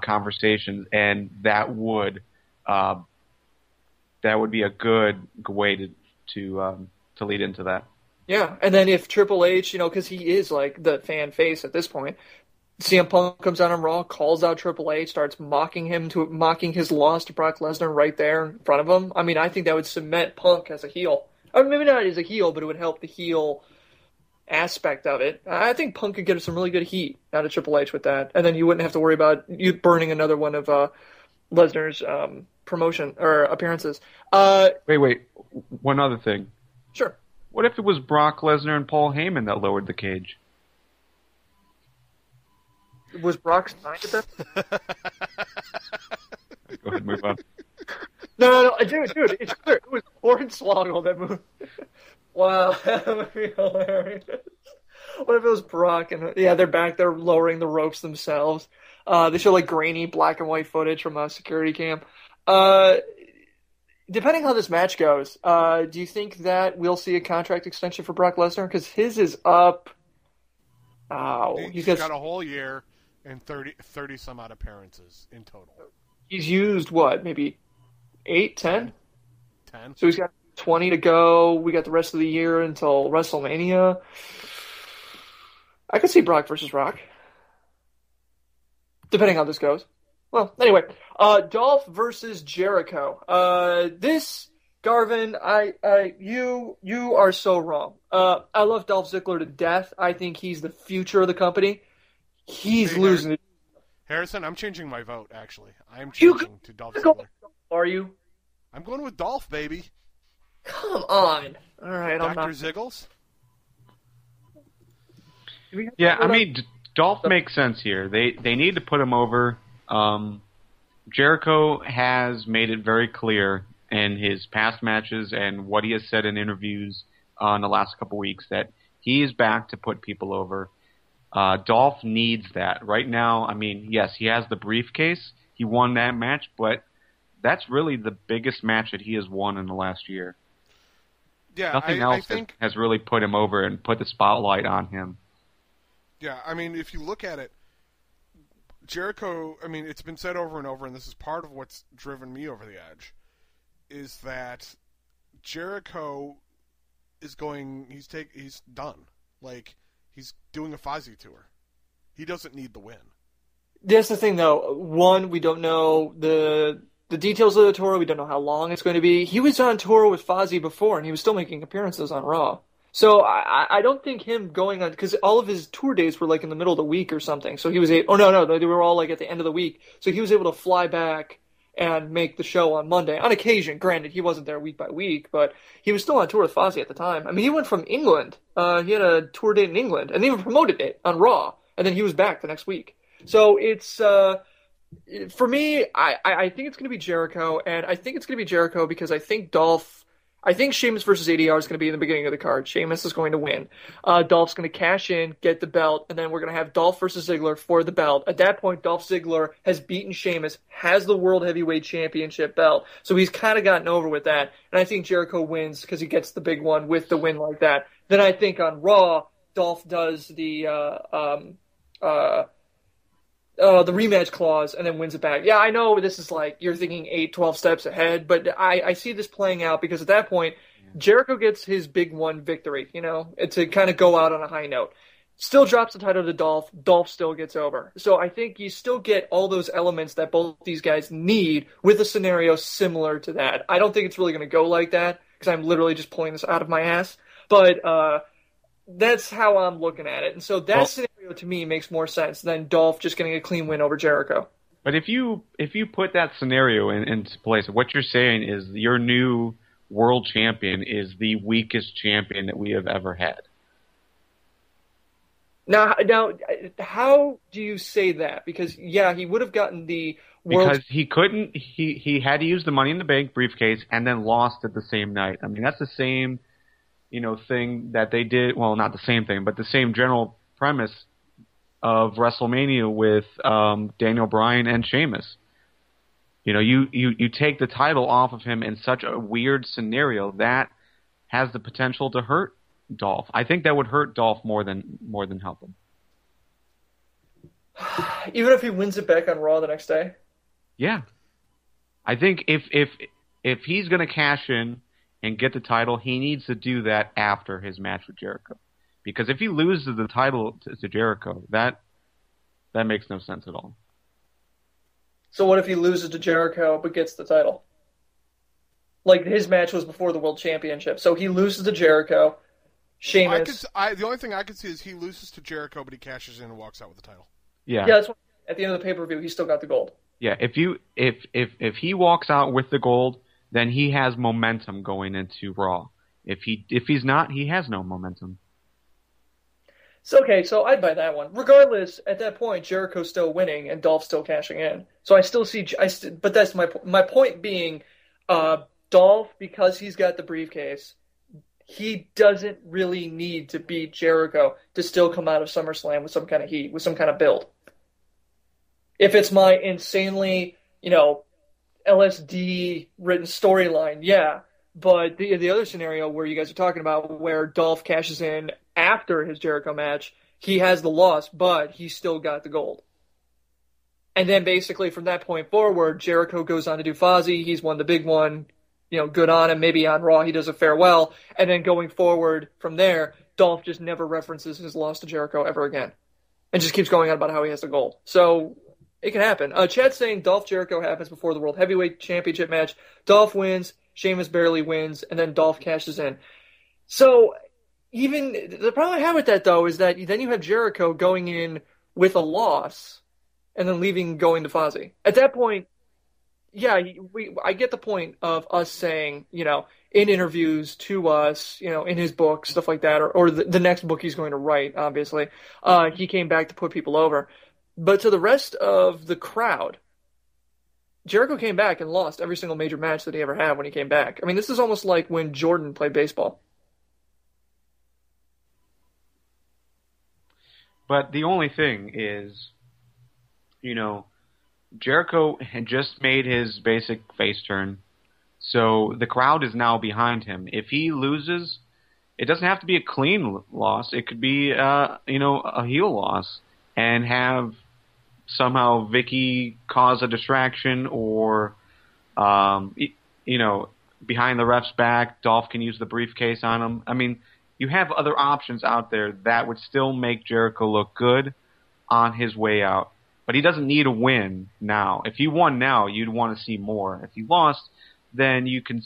conversations, and that would be a good way to lead into that. Yeah, and then if Triple H, because he is like the fan face at this point, CM Punk comes out on Raw, calls out Triple H, starts mocking his loss to Brock Lesnar right there in front of him. I mean, I think that would cement Punk as a heel. I mean, maybe not as a heel, but it would help the heel aspect of it. I think Punk could get some really good heat out of Triple H with that, and then you wouldn't have to worry about you burning another one of Lesnar's promotion or appearances. Wait. One other thing. Sure. What if it was Brock Lesnar and Paul Heyman that lowered the cage? Was Brock signed at that? Go ahead, move on. No, dude, it's clear. It was Hornswoggle that moved. Wow, that would be hilarious. What if it was Brock and they're back there lowering the ropes themselves? They show like grainy black and white footage from a security cam. Depending how this match goes, do you think that we'll see a contract extension for Brock Lesnar? Because his is up. He's got a whole year and 30 some odd appearances in total. He's used what, maybe 8, 10? 10. So he's got 20 to go. We got the rest of the year until WrestleMania. I could see Brock versus Rock. Depending how this goes. Well, anyway, Dolph versus Jericho. This, Garvin, you are so wrong. I love Dolph Ziggler to death. I think he's the future of the company. He's losing it. Harrison, I'm changing my vote, actually. I'm changing to Dolph Ziggler. Are you? I'm going with Dolph, baby. Come on. All right, Dr. Ziggles? Yeah, I mean, Dolph makes sense here. They need to put him over. Jericho has made it very clear in his past matches and what he has said in interviews in the last couple weeks that he is back to put people over. Dolph needs that. Right now, I mean, yes, he has the briefcase. He won that match, but that's really the biggest match that he has won in the last year. Yeah, Nothing else has really put him over and put the spotlight on him. Yeah, I mean, if you look at it, Jericho, I mean, it's been said over and over, and this is part of what's driven me over the edge, is that Jericho is he's done. Like, he's doing a Fozzy tour. He doesn't need the win. That's the thing, though. One, we don't know the details of the tour. We don't know how long it's going to be. He was on tour with Fozzy before, and he was still making appearances on Raw. So I don't think him going on, because all of his tour dates were like in the middle of the week or something. So he was they were all like at the end of the week. So he was able to fly back and make the show on Monday. On occasion, granted, he wasn't there week by week, but he was still on tour with Fozzy at the time. I mean, he went from England. He had a tour date in England, and they even promoted it on Raw. And then he was back the next week. So it's, for me, I think it's going to be Jericho, and I think it's going to be Jericho because I think Sheamus versus ADR is going to be in the beginning of the card. Sheamus is going to win. Dolph's going to cash in, get the belt, and then we're going to have Dolph versus Ziggler for the belt. At that point, Dolph Ziggler has beaten Sheamus, has the World Heavyweight Championship belt, so he's kind of gotten over with that. And I think Jericho wins because he gets the big one with the win like that. Then I think on Raw, Dolph does the rematch clause and then wins it back. Yeah, I know this is like you're thinking 8-12 steps ahead, but I see this playing out because at that point, Jericho gets his big one victory, to kind of go out on a high note. Still drops the title to Dolph. Dolph still gets over. So I think you still get all those elements that both these guys need with a scenario similar to that. I don't think it's really going to go like that because I'm literally just pulling this out of my ass. But that's how I'm looking at it. And so that scenario to me makes more sense than Dolph just getting a clean win over Jericho. But if you put that scenario into place, what you're saying is your new world champion is the weakest champion that we have ever had. Now, how do you say that? Because, yeah, he would have gotten the world... Because he couldn't... He had to use the Money in the Bank briefcase and then lost it the same night. I mean, that's the same... thing that they did. Well, not the same thing, but the same general premise of WrestleMania with Daniel Bryan and Sheamus. You take the title off of him in such a weird scenario that has the potential to hurt Dolph. I think that would hurt Dolph more than help him. Even if he wins it back on Raw the next day? Yeah. I think if he's going to cash in and get the title, he needs to do that after his match with Jericho. Because if he loses the title to Jericho, that makes no sense at all. So what if he loses to Jericho but gets the title? Like, his match was before the World Championship. So he loses to Jericho. Sheamus. The only thing I could see is he loses to Jericho, but he cashes in and walks out with the title. Yeah. Yeah, that's what, at the end of the pay-per-view, he still got the gold. Yeah, if he walks out with the gold, then he has momentum going into Raw. If he's not, he has no momentum. So I'd buy that one. Regardless, at that point, Jericho's still winning and Dolph's still cashing in. So I still see, but that's my point being, Dolph, because he's got the briefcase, he doesn't really need to beat Jericho to still come out of SummerSlam with some kind of heat, with some kind of build. If it's my insanely, LSD written storyline, yeah. But the other scenario where you guys are talking about, where Dolph cashes in after his Jericho match, he has the loss, but he still got the gold. And then basically from that point forward, Jericho goes on to do Fozzy. He's won the big one. Good on him. Maybe on Raw he does a farewell. And then going forward from there, Dolph just never references his loss to Jericho ever again. And just keeps going on about how he has the gold. So it can happen. Chad's saying Dolph Jericho happens before the World Heavyweight Championship match. Dolph wins. Sheamus barely wins, and then Dolph cashes in. So, even the problem I have with that, though, is that then you have Jericho going in with a loss, and then leaving going to Fozzy. At that point, yeah, I get the point of us saying, in interviews to us, in his book, stuff like that, or the next book he's going to write, obviously, he came back to put people over. But to the rest of the crowd, Jericho came back and lost every single major match that he ever had when he came back. I mean, this is almost like when Jordan played baseball. But the only thing is, Jericho had just made his basic face turn, so the crowd is now behind him. If he loses, it doesn't have to be a clean loss. It could be, a heel loss, and have somehow Vicky cause a distraction, or, behind the ref's back, Dolph can use the briefcase on him. I mean, you have other options out there that would still make Jericho look good on his way out. But he doesn't need a win now. If he won now, you'd want to see more. If he lost, then you can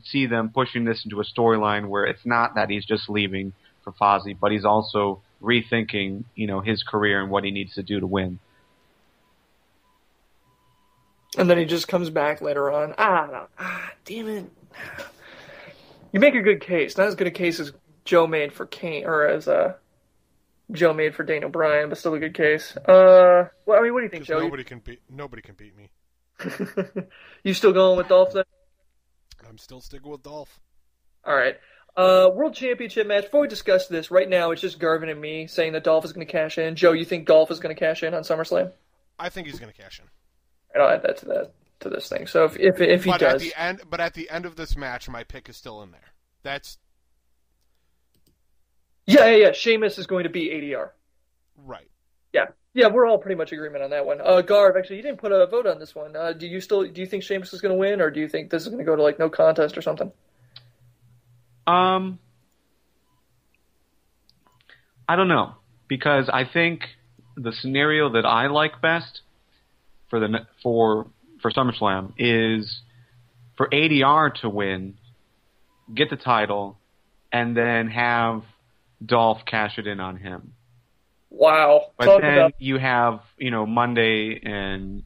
see them pushing this into a storyline where it's not that he's just leaving for Fozzy, but he's also rethinking, his career and what he needs to do to win. And then he just comes back later on. Damn it. You make a good case. Not as good a case as Joe made for Kane, or as Joe made for Daniel Bryan, but still a good case. What do you think, Joe? Nobody can beat me. You still going with Dolph then? I'm still sticking with Dolph. All right. World Championship match. Before we discuss this, right now it's just Garvin and me saying that Dolph is going to cash in. Joe, you think Dolph is going to cash in on SummerSlam? I think he's going to cash in. And I'll add that to this thing. So if he does, at the end of this match, my pick is still in there. That's yeah. Sheamus is going to beat ADR. Right. Yeah. We're all pretty much in agreement on that one. Garv, actually, you didn't put a vote on this one. Do you think Sheamus is going to win, or do you think this is going to go to no contest or something? I don't know, because I think the scenario that I like best for SummerSlam is for ADR to win, get the title, and then have Dolph cash it in on him. Wow. But then you have, Monday and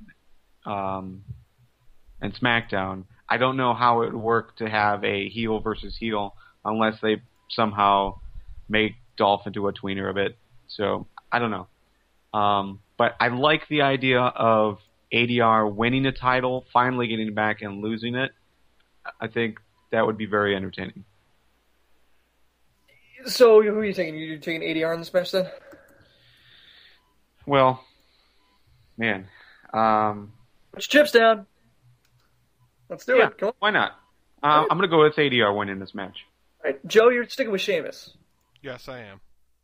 SmackDown. I don't know how it would work to have a heel versus heel unless they somehow make Dolph into a tweener a bit. So, I don't know. But I like the idea of ADR winning a title, finally getting it back and losing it. I think that would be very entertaining. So who are you taking? You taking ADR in this match then? Well, man. Put your chips down. Let's do it. Come on. Why not? Right. I'm going to go with ADR winning this match. All right. Joe, you're sticking with Sheamus. Yes, I am.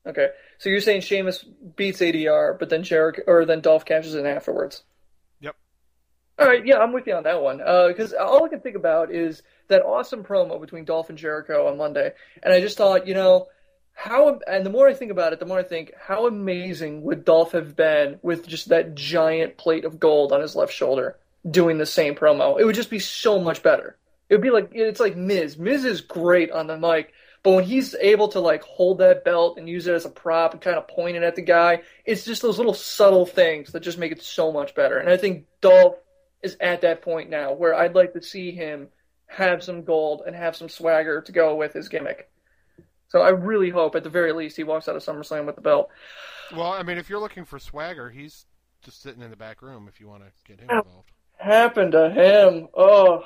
Okay. So you're saying Sheamus beats ADR, but then Jericho or then Dolph cashes in afterwards. Yep. All right. Yeah, I'm with you on that one. Because all I can think about is that awesome promo between Dolph and Jericho on Monday, and I just thought, and the more I think about it, the more I think, how amazing would Dolph have been with just that giant plate of gold on his left shoulder doing the same promo? It would just be so much better. It would be like, it's like Miz. Miz is great on the mic, but when he's able to like hold that belt and use it as a prop and kind of point it at the guy, it's just those little subtle things that just make it so much better. And I think Dolph is at that point now where I'd like to see him have some gold and have some swagger to go with his gimmick. So I really hope, at the very least, he walks out of SummerSlam with the belt. Well, I mean, if you're looking for swagger, he's just sitting in the back room if you want to get him involved. Happened to him? Oh,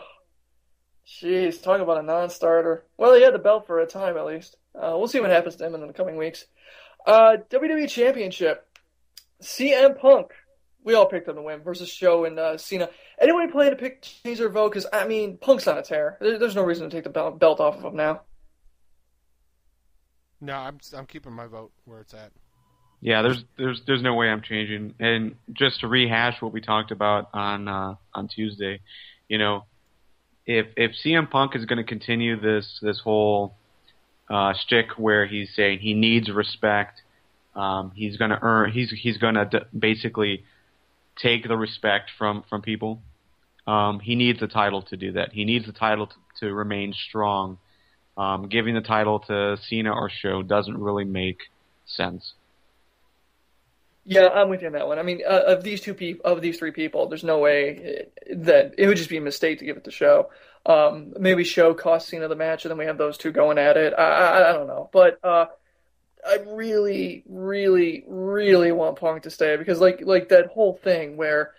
jeez, talk about a non-starter. Well, he had the belt for a time, at least. We'll see what happens to him in the coming weeks. WWE Championship. CM Punk. We all picked him to win versus Show and Cena. Anybody planning to change their vote? Because, I mean, Punk's on a tear. There's no reason to take the belt off of him now. No, I'm keeping my vote where it's at. Yeah, there's no way I'm changing. And just to rehash what we talked about on Tuesday, if CM Punk is going to continue this whole shtick where he's saying he needs respect, he's going to basically take the respect from people. He needs the title to do that. He needs the title to remain strong. Giving the title to Cena or Show doesn't really make sense. Yeah, I'm with you on that one. I mean, of these three people, there's no way that it would just be a mistake to give it to Show. Maybe Show cost Cena the match, and then we have those two going at it. I don't know, but I really, really, really want Punk to stay because, like that whole thing where.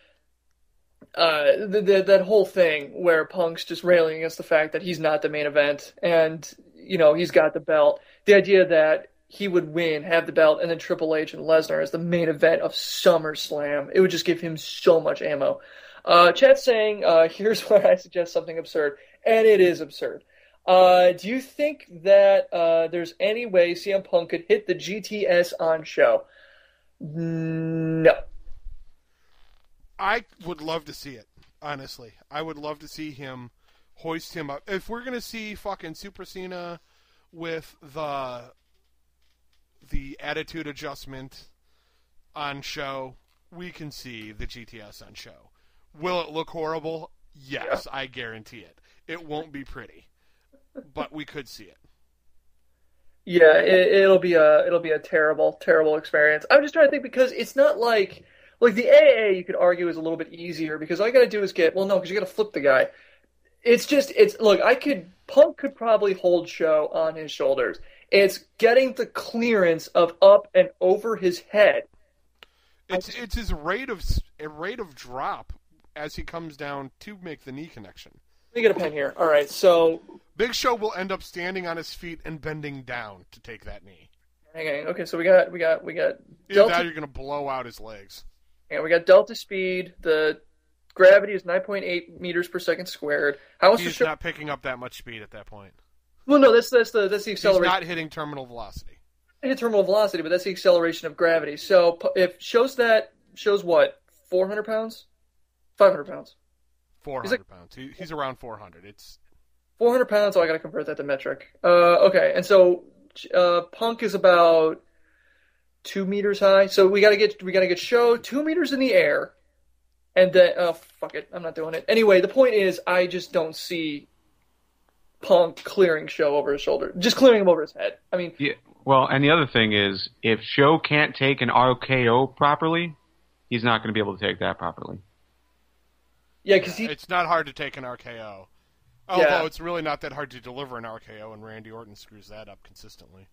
That whole thing where Punk's just railing against the fact that he's not the main event and, he's got the belt. The idea that he would win, have the belt, and then Triple H and Lesnar as the main event of SummerSlam, it would just give him so much ammo. Chat's saying, here's where I suggest something absurd, and it is absurd. Do you think that there's any way CM Punk could hit the GTS on Show? No. I would love to see it, honestly. I would love to see him hoist him up. If we're going to see fucking Super Cena with the attitude adjustment on Show, we can see the GTS on Show. Will it look horrible? Yes, I guarantee it. It won't be pretty, but we could see it. Yeah, it'll be a terrible, terrible experience. I'm just trying to think because it's not like the AA you could argue is a little bit easier because all you got to do is because you got to flip the guy. Punk could probably hold Show on his shoulders. It's getting the clearance of up and over his head. It's his rate of drop as he comes down to make the knee connection. Let me get a pen here. All right, so Big Show will end up standing on his feet and bending down to take that knee. Hang on. Okay, so we got Either Delta. that or you're going to blow out his legs. Yeah, we got Delta speed. The gravity is 9.8 meters per second squared. He's not picking up that much speed at that point. Well, no, that's the acceleration. He's not hitting terminal velocity. Hit terminal velocity, but that's the acceleration of gravity. So if shows what 400 pounds, 500 pounds, 400 pounds. He's around 400. It's 400 pounds. Oh, I got to convert that to metric. Okay, and so Punk is about 2 meters high. So we gotta get Show 2 meters in the air, and then fuck it, I'm not doing it. Anyway, the point is, I just don't see Punk clearing Show over his shoulder, just clearing him over his head. I mean, yeah. Well, and the other thing is, if Show can't take an RKO properly, he's not going to be able to take that properly. Yeah, because it's not hard to take an RKO. Although it's really not that hard to deliver an RKO, and Randy Orton screws that up consistently.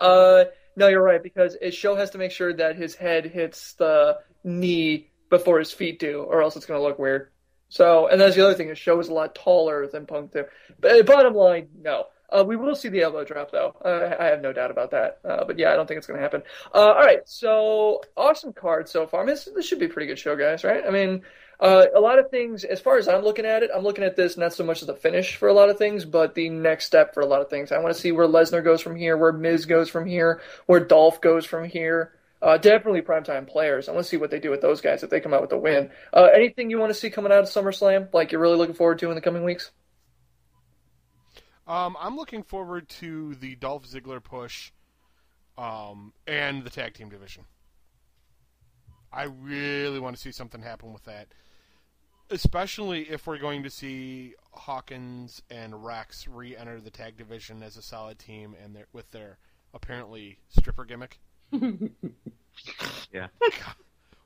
No, you're right, because Show has to make sure that his head hits the knee before his feet do, or else it's going to look weird. So, and that's the other thing, is Show is a lot taller than Punk too. But bottom line, no. We will see the elbow drop, though. I have no doubt about that. But yeah, I don't think it's going to happen. All right, so awesome card so far. I mean, this should be a pretty good show, guys, right? I mean, a lot of things, as far as I'm looking at it, I'm looking at this not so much as the finish for a lot of things, but the next step for a lot of things. I want to see where Lesnar goes from here, where Miz goes from here, where Dolph goes from here. Definitely primetime players. I want to see what they do with those guys if they come out with a win. Anything you want to see coming out of SummerSlam, like you're really looking forward to in the coming weeks? I'm looking forward to the Dolph Ziggler push and the tag team division. I really want to see something happen with that, especially if we're going to see Hawkins and Rex re-enter the tag division as a solid team and with their apparently stripper gimmick. Yeah.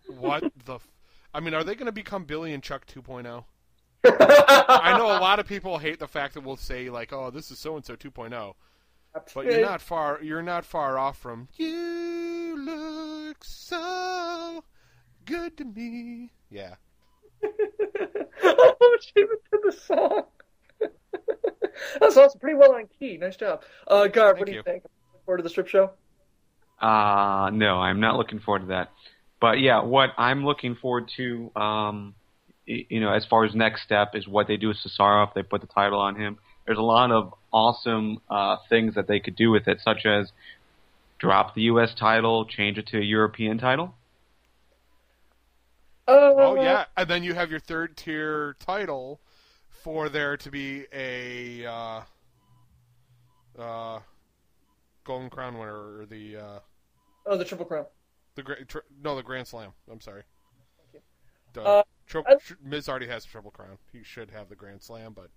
What the... I mean, are they going to become Billy and Chuck 2.0? I know a lot of people hate the fact that we'll say like, "Oh, this is so and so 2.0," but you're not far off from "You look so good to me." Yeah. Oh, she even did the song. That's awesome. Pretty well on key. Nice job. Garv, what do you think? Looking forward to the strip show? No, I'm not looking forward to that. But yeah, what I'm looking forward to, as far as next step is what they do with Cesaro if they put the title on him. There's a lot of awesome things that they could do with it, such as drop the U.S. title, change it to a European title. Oh, yeah. And then you have your third-tier title for there to be a Golden Crown winner, or the... the Triple Crown. The Grand Slam. I'm sorry. Thank you. Miz already has the Triple Crown. He should have the Grand Slam, but,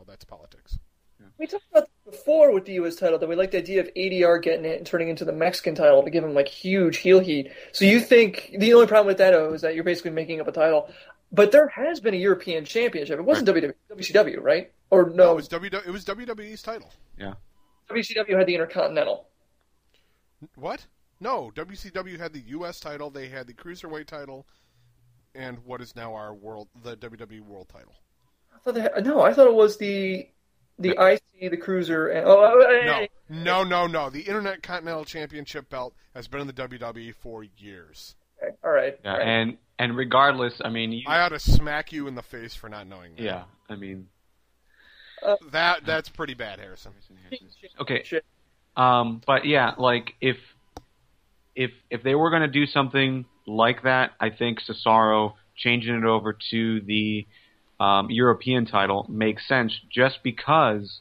that's politics. Yeah. We talked about this before with the U.S. title, that we like the idea of ADR getting it and turning into the Mexican title to give him, huge heel heat. So you think the only problem with that, is that you're basically making up a title. But there has been a European Championship. It wasn't WCW, right? Or no? It was WWE's title. Yeah. WCW had the Intercontinental. What? No, WCW had the U.S. title, they had the Cruiserweight title, and what is now the WWE World title. I thought it was the IC, the Cruiser, and... No. The Intercontinental Championship belt has been in the WWE for years. Okay, all right. Yeah, all right. And regardless, I mean... I ought to smack you in the face for not knowing that. Yeah, I mean... That's pretty bad, Harrison. Okay. But yeah, if they were going to do something like that, I think Cesaro changing it over to the European title makes sense, just because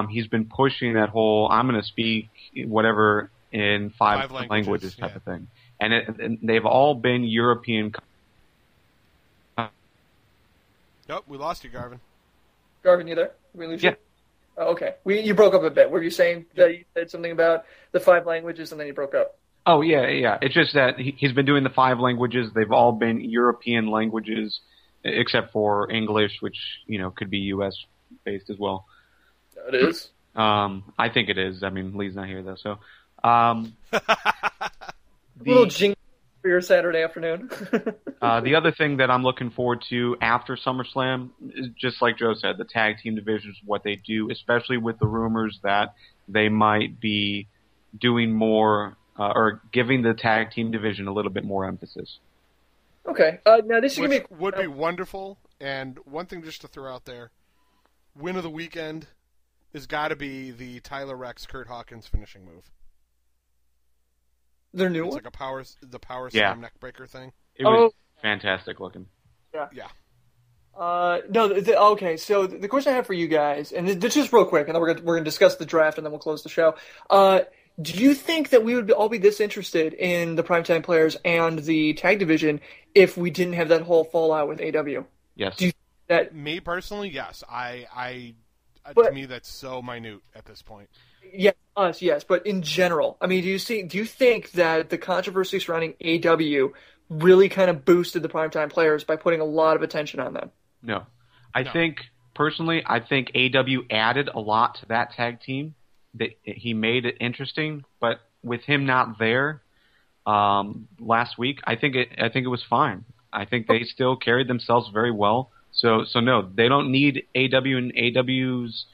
he's been pushing that whole "I'm going to speak whatever in five languages" type of thing, and they've all been European. Nope, we lost you, Garvin. Garvin, you there? Did we lose you? Yeah. Oh, okay. You broke up a bit. Were you saying that you said something about the 5 languages and then you broke up? Oh, yeah. It's just that he's been doing the 5 languages. They've all been European languages, except for English, which, could be U.S.-based as well. It is? I think it is. I mean, Lee's not here, though, so... A little jingle for your Saturday afternoon. The other thing that I'm looking forward to after SummerSlam is, just like Joe said, the tag team division is what they do, especially with the rumors that they might be doing more... or giving the tag team division a little bit more emphasis. Okay. Now this would be wonderful. And one thing just to throw out there, win of the weekend has got to be the Tyler Rex Kurt Hawkins finishing move. Their new it's one? Like the power slam neck breaker thing. It was fantastic looking. Yeah. Okay, so the question I have for you guys, and this just real quick, and then we're going to discuss the draft, and then we'll close the show. Do you think that we would all be this interested in the primetime players and the tag division if we didn't have that whole fallout with AW? Yes. Do you think that... Me personally, yes. To me, that's so minute at this point. Yeah, us, yes. But in general, I mean, do you think that the controversy surrounding AW really kind of boosted the primetime players by putting a lot of attention on them? No. I think AW added a lot to that tag team. That he made it interesting, but with him not there last week, I think it was fine. I think they still carried themselves very well. So no, they don't need AW and AW's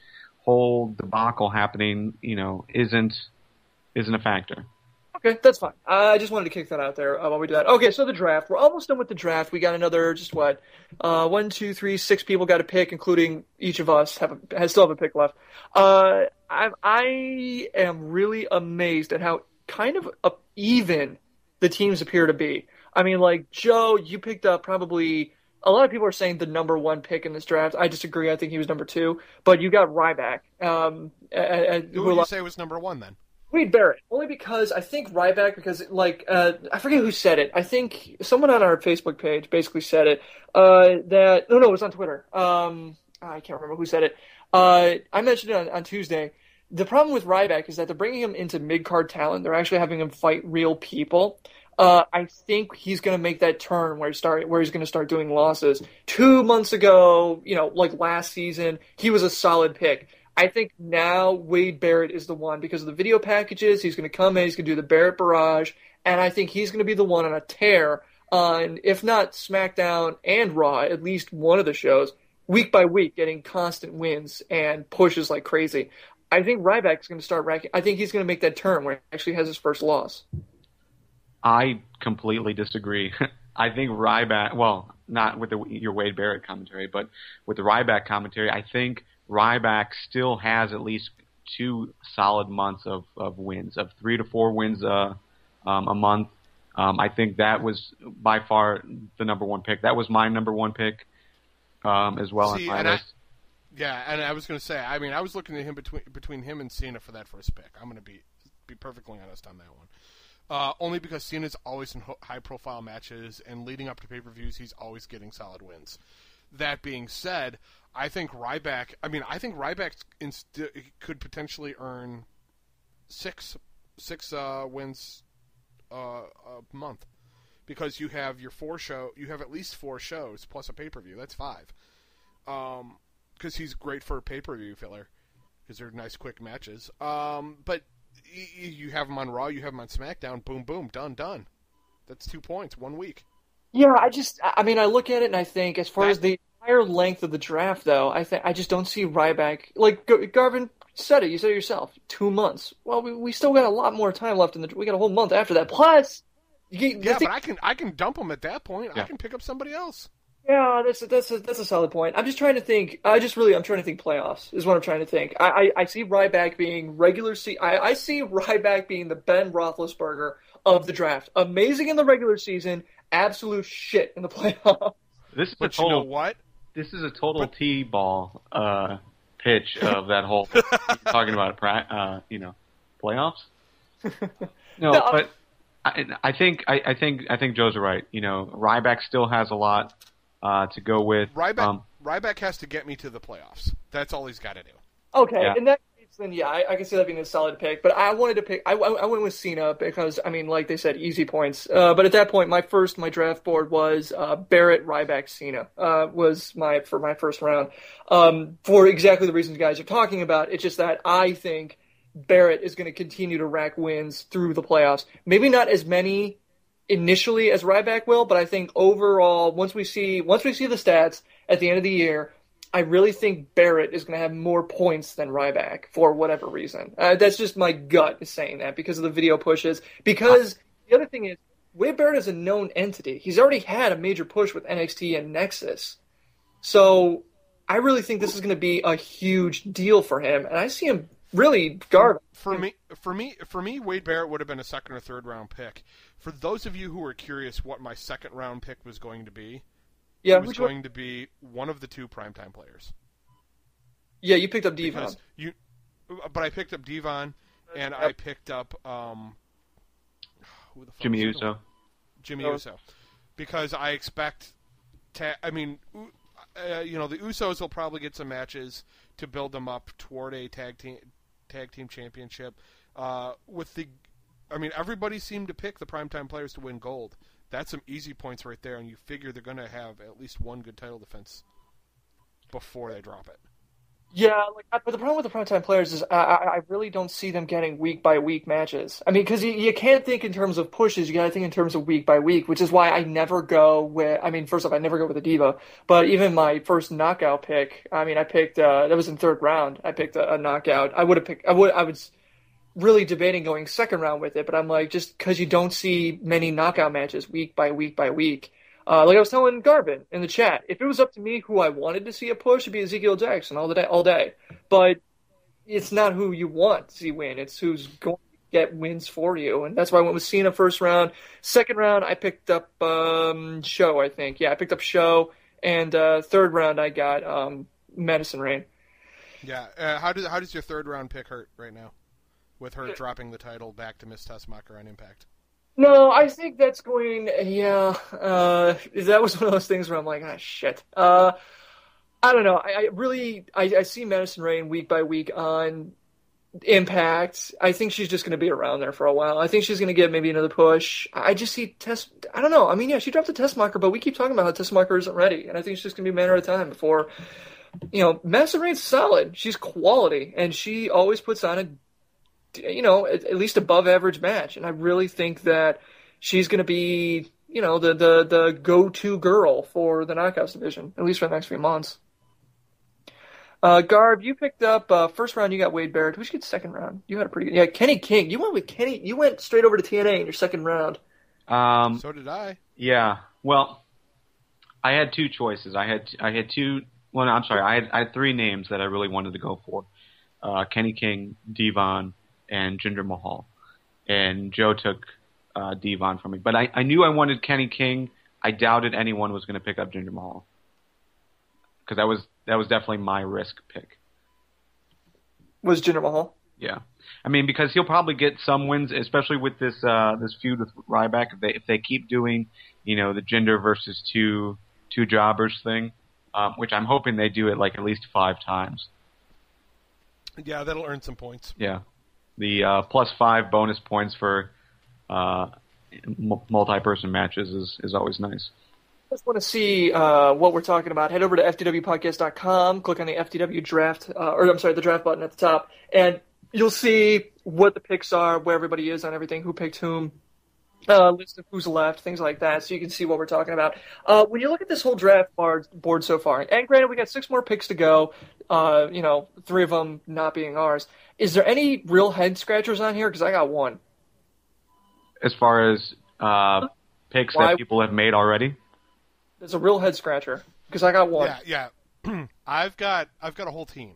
whole debacle happening, isn't a factor. Okay, that's fine. I just wanted to kick that out there while we do that. Okay, so the draft. We're almost done with the draft. We got another, just what? 1, 2, 3, 6 people got a pick, including each of us still have a pick left. I am really amazed at how kind of even the teams appear to be. I mean, like, Joe, you picked up probably... A lot of people are saying the number 1 pick in this draft. I disagree. I think he was number 2. But you got Ryback. Who would you say was number 1, then? Wade Barrett, only because I think Ryback, because I forget who said it. I think someone on our Facebook page basically said it. It was on Twitter. I can't remember who said it. I mentioned it on Tuesday. The problem with Ryback is that they're bringing him into mid-card talent. They're actually having him fight real people. I think he's going to make that turn where he's going to start doing losses. 2 months ago, last season, he was a solid pick. I think now Wade Barrett is the one because of the video packages. He's going to come in, he's going to do the Barrett barrage, and I think he's going to be the one on a tear on, if not SmackDown and Raw, at least one of the shows, week by week, getting constant wins and pushes like crazy. I think Ryback's going to start racking. I think he's going to make that turn where he actually has his first loss. I completely disagree. I think Ryback, well, not with your Wade Barrett commentary, but with the Ryback commentary, I think Ryback still has at least 2 solid months of wins, of 3 to 4 wins a month. I think that was by far the number 1 pick. That was my number 1 pick as well on my list. And I was going to say, I mean, I was looking at him between him and Cena for that first pick. I'm going to be perfectly honest on that one. Only because Cena's always in high-profile matches, and leading up to pay-per-views, he's always getting solid wins. That being said, I think Ryback could potentially earn 6 wins a month, because you have at least 4 shows plus a pay-per-view. That's 5. Because he's great for a pay-per-view filler, because they're nice, quick matches. But you have him on Raw, you have him on SmackDown, boom, boom, done. That's 2 points, 1 week. Yeah, I look at it and I think, as far as the entire length of the draft, though, I just don't see Ryback. Like Garvin said it, you said it yourself, 2 months. Well, we still got a lot more time left we got a whole month after that. Plus, but I can dump him at that point. Yeah. I can pick up somebody else. Yeah, that's a solid point. I'm just trying to think. I'm trying to think playoffs is what I'm trying to think. I see Ryback being regular season. I see Ryback being the Ben Roethlisberger of the draft. Amazing in the regular season, absolute shit in the playoffs. This is you know what? This is a total T-ball pitch of that whole talking about playoffs. No, but I think Joe's right. Ryback still has a lot to go with. Ryback has to get me to the playoffs. That's all he's got to do. Okay, yeah. In that case, then I can see that being a solid pick. But I wanted to pick. I went with Cena because like they said, easy points. But at that point, my draft board was Barrett, Ryback, Cena was for my first round. For exactly the reasons you guys are talking about. It's just that I think Barrett is going to continue to rack wins through the playoffs. Maybe not as many initially as Ryback will, but I think overall, once we see the stats at the end of the year, I really think Barrett is going to have more points than Ryback for whatever reason. That's just my gut is saying that because of the video pushes. Because the other thing is, Wade Barrett is a known entity. He's already had a major push with NXT and Nexus. So I really think this is going to be a huge deal for him, and I see him really guard. For me, Wade Barrett would have been a 2nd or 3rd round pick. For those of you who are curious what my 2nd round pick was going to be, it was going to be one of the 2 primetime players. Yeah, you picked up Devon. But I picked up Devon, and I picked up who the fuck Jimmy Uso. Jimmy Uso, because I expect the Usos will probably get some matches to build them up toward a tag team championship. Everybody seemed to pick the primetime players to win gold. That's some easy points right there, and you figure they're going to have at least one good title defense before they drop it. Yeah, but the problem with the primetime players is I really don't see them getting week by week matches. I mean, because you can't think in terms of pushes, you got to think in terms of week by week, which is why I never go with. I mean, first off, I never go with a diva, but even my first knockout pick, I mean, I picked that was in third round. I picked a knockout. I was really debating going second round with it, but I'm like, just because you don't see many knockout matches week by week by week. Like I was telling Garvin in the chat, if it was up to me who I wanted to see a push, it'd be Ezekiel Jackson all day. But it's not who you want to see win. It's who's going to get wins for you. And that's why I went with Cena first round. Second round, I picked up Show, I think. Yeah, I picked up Show. And third round, I got Madison Rayne. Yeah. How does your third round pick hurt right now? With her dropping the title back to Miss Tessmacher on Impact. No, I think that's going. Yeah, that was one of those things where I'm like, shit. I don't know. I see Madison Rayne week by week on Impact. I think she's just going to be around there for a while. I think she's going to get maybe another push. I just see Tess. I don't know. I mean, yeah, she dropped the Tessmacher, but we keep talking about how Tessmacher isn't ready, and I think it's just going to be a matter of time before. Madison Rayne's solid. She's quality, and she always puts on a at least above average match. And I really think that she's going to be, the go-to girl for the Knockouts division, at least for the next few months. Garb, you picked up first round. You got Wade Barrett. Who'd you get second round? You had a pretty good. Yeah, Kenny King. You went with Kenny. You went straight over to TNA in your second round. So did I. Yeah. Well, I had two choices. I had two. Well, no, I'm sorry. I had three names that I really wanted to go for. Kenny King, Devon, and Jinder Mahal. And Joe took Devon from me. But I knew I wanted Kenny King. I doubted anyone was going to pick up Jinder Mahal. Because that was definitely my risk pick. Was Jinder Mahal? Yeah. I mean, because he'll probably get some wins, especially with this feud with Ryback. If they keep doing, the Jinder versus two jobbers thing, which I'm hoping they do it like at least 5 times. Yeah, that'll earn some points. Yeah. The +5 bonus points for multi-person matches is always nice. Just want to see what we're talking about. Head over to FTWpodcast.com, click on the FTW draft, the draft button at the top, and you'll see what the picks are, where everybody is on everything, who picked whom, list of who's left, things like that, so you can see what we're talking about. When you look at this whole draft board so far, and granted, we got 6 more picks to go, 3 of them not being ours. Is there any real head scratchers on here? Because I got one. As far as picks that people have made already? There's a real head scratcher because I got one. Yeah. I've got a whole team,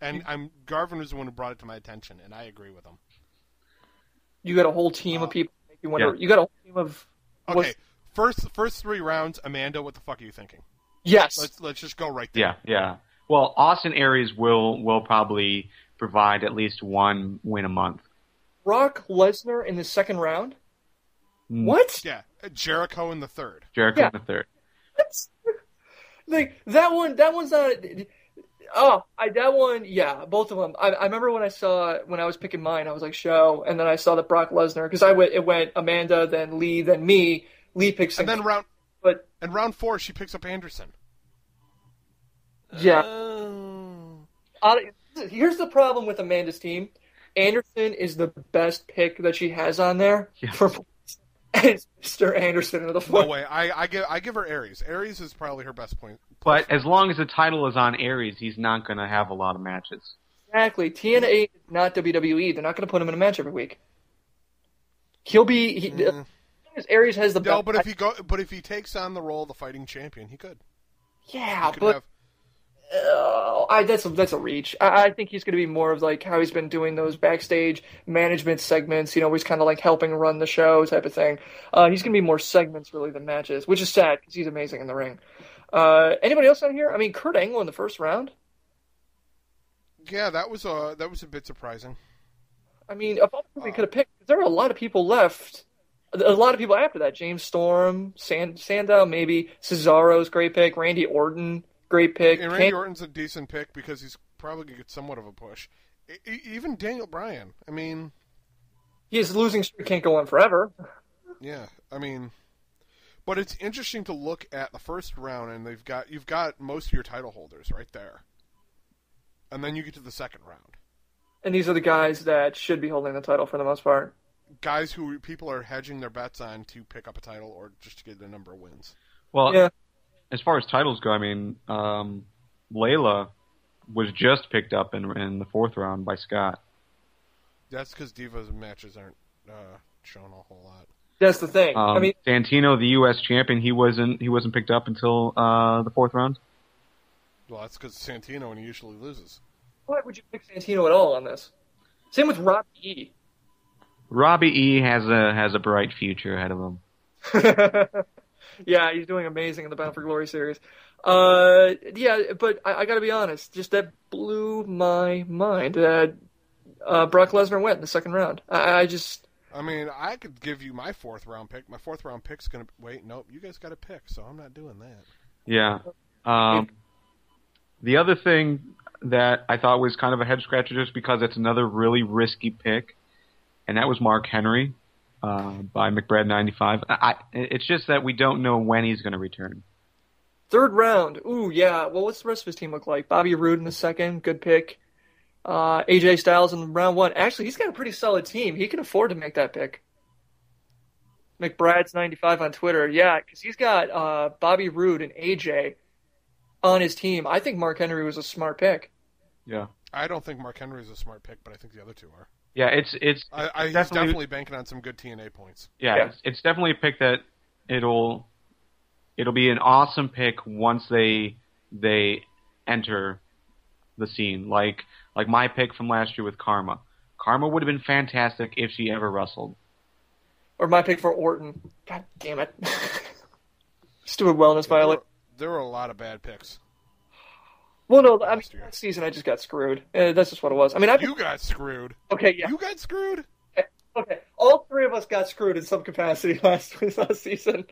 and Garvin was the one who brought it to my attention, and I agree with him. You got a whole team of people. You wonder. Yeah. You got a whole team of. Okay, first 3 rounds. Amanda, what the fuck are you thinking? Yes. Let's just go right there. Yeah. Well, Austin Aries will probably provide at least 1 win a month. Brock Lesnar in the second round. What? Yeah, Jericho in the third. In the third. That's, like that one. That one's not. That one. Yeah, both of them. I remember when I was picking mine, I was like Show, and then I saw that Brock Lesnar because it went Amanda, then Lee, then me. Lee picks. And then round 4, she picks up Anderson. Yeah. Here's the problem with Amanda's team. Anderson is the best pick that she has on there for Mr. Anderson in the 4th. No way. I give her Aries. Aries is probably her best point. But as long as the title is on Aries, he's not going to have a lot of matches. Exactly. TNA is not WWE. They're not going to put him in a match every week. He'll be. Aries has the best. No, but if he takes on the role of the fighting champion, he could. Yeah, but. That's a reach. I think he's going to be more of like how he's been doing those backstage management segments. He's kind of like helping run the show type of thing. He's going to be more segments really than matches, which is sad because he's amazing in the ring. Anybody else on here? I mean, Kurt Angle in the first round. Yeah, that was a bit surprising. I mean, of all the people we could have picked, there were a lot of people left. A lot of people after that. James Storm, Sandow, maybe Cesaro's great pick. Randy Orton. Great pick. And Randy Orton's a decent pick because he's probably going to get somewhat of a push. Even Daniel Bryan. I mean... His losing streak can't go on forever. Yeah, I mean... But it's interesting to look at the first round, and you've got most of your title holders right there. And then you get to the second round. And these are the guys that should be holding the title for the most part. Guys who people are hedging their bets on to pick up a title or just to get a number of wins. Well, yeah. As far as titles go, I mean, Layla was just picked up in the fourth round by Scott. That's because Divas matches aren't shown a whole lot. That's the thing. I mean, Santino, the U.S. champion, he wasn't picked up until the fourth round. Well, that's because Santino, and he usually loses. Why would you pick Santino at all on this? Same with Robbie E. Robbie E has a bright future ahead of him. Yeah, he's doing amazing in the Bound for Glory series. Yeah, but I got to be honest, just that blew my mind that Brock Lesnar went in the second round. I mean, I could give you my fourth round pick. My fourth round pick's gonna nope. You guys got to pick, so I'm not doing that. Yeah. The other thing that I thought was kind of a head scratcher, just because it's another really risky pick, and that was Mark Henry by McBride95. It's just that we don't know when he's going to return. Third round. Ooh, yeah. Well, what's the rest of his team look like? Bobby Roode in the second. Good pick. AJ Styles in round one. Actually, he's got a pretty solid team. He can afford to make that pick. McBride's 95 on Twitter. Yeah, because he's got Bobby Roode and AJ on his team. I think Mark Henry was a smart pick. Yeah. I don't think Mark Henry is a smart pick, but I think the other two are. Yeah, he's definitely banking on some good TNA points. Yeah. It's definitely a pick that it'll be an awesome pick once they enter the scene. Like my pick from last year with Karma. Karma would have been fantastic if she ever wrestled. Or my pick for Orton. God damn it. Stupid wellness violation. There were a lot of bad picks. Well, no, I mean, last season I just got screwed. That's just what it was. I mean, You got screwed. Okay, yeah. You got screwed? Okay, all three of us got screwed in some capacity last season.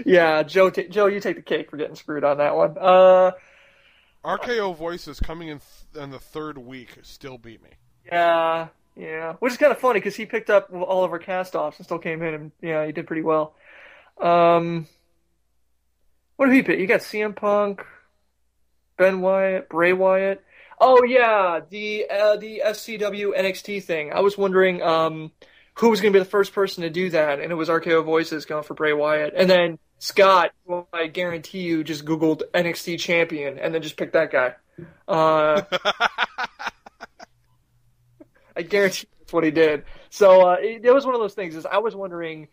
Yeah, Joe, you take the cake for getting screwed on that one. RKO Voices coming in the third week still beat me. Yeah, which is kind of funny because he picked up all of our cast-offs and still came in, and yeah, he did pretty well. What did he pick? You got CM Punk, Ben Wyatt, Bray Wyatt. Oh yeah, the FCW NXT thing. I was wondering who was going to be the first person to do that, and it was RKO Voices going for Bray Wyatt, and then Scott, well, I guarantee you, just Googled NXT champion and then just picked that guy. I guarantee that's what he did. So it was one of those things. Is I was wondering,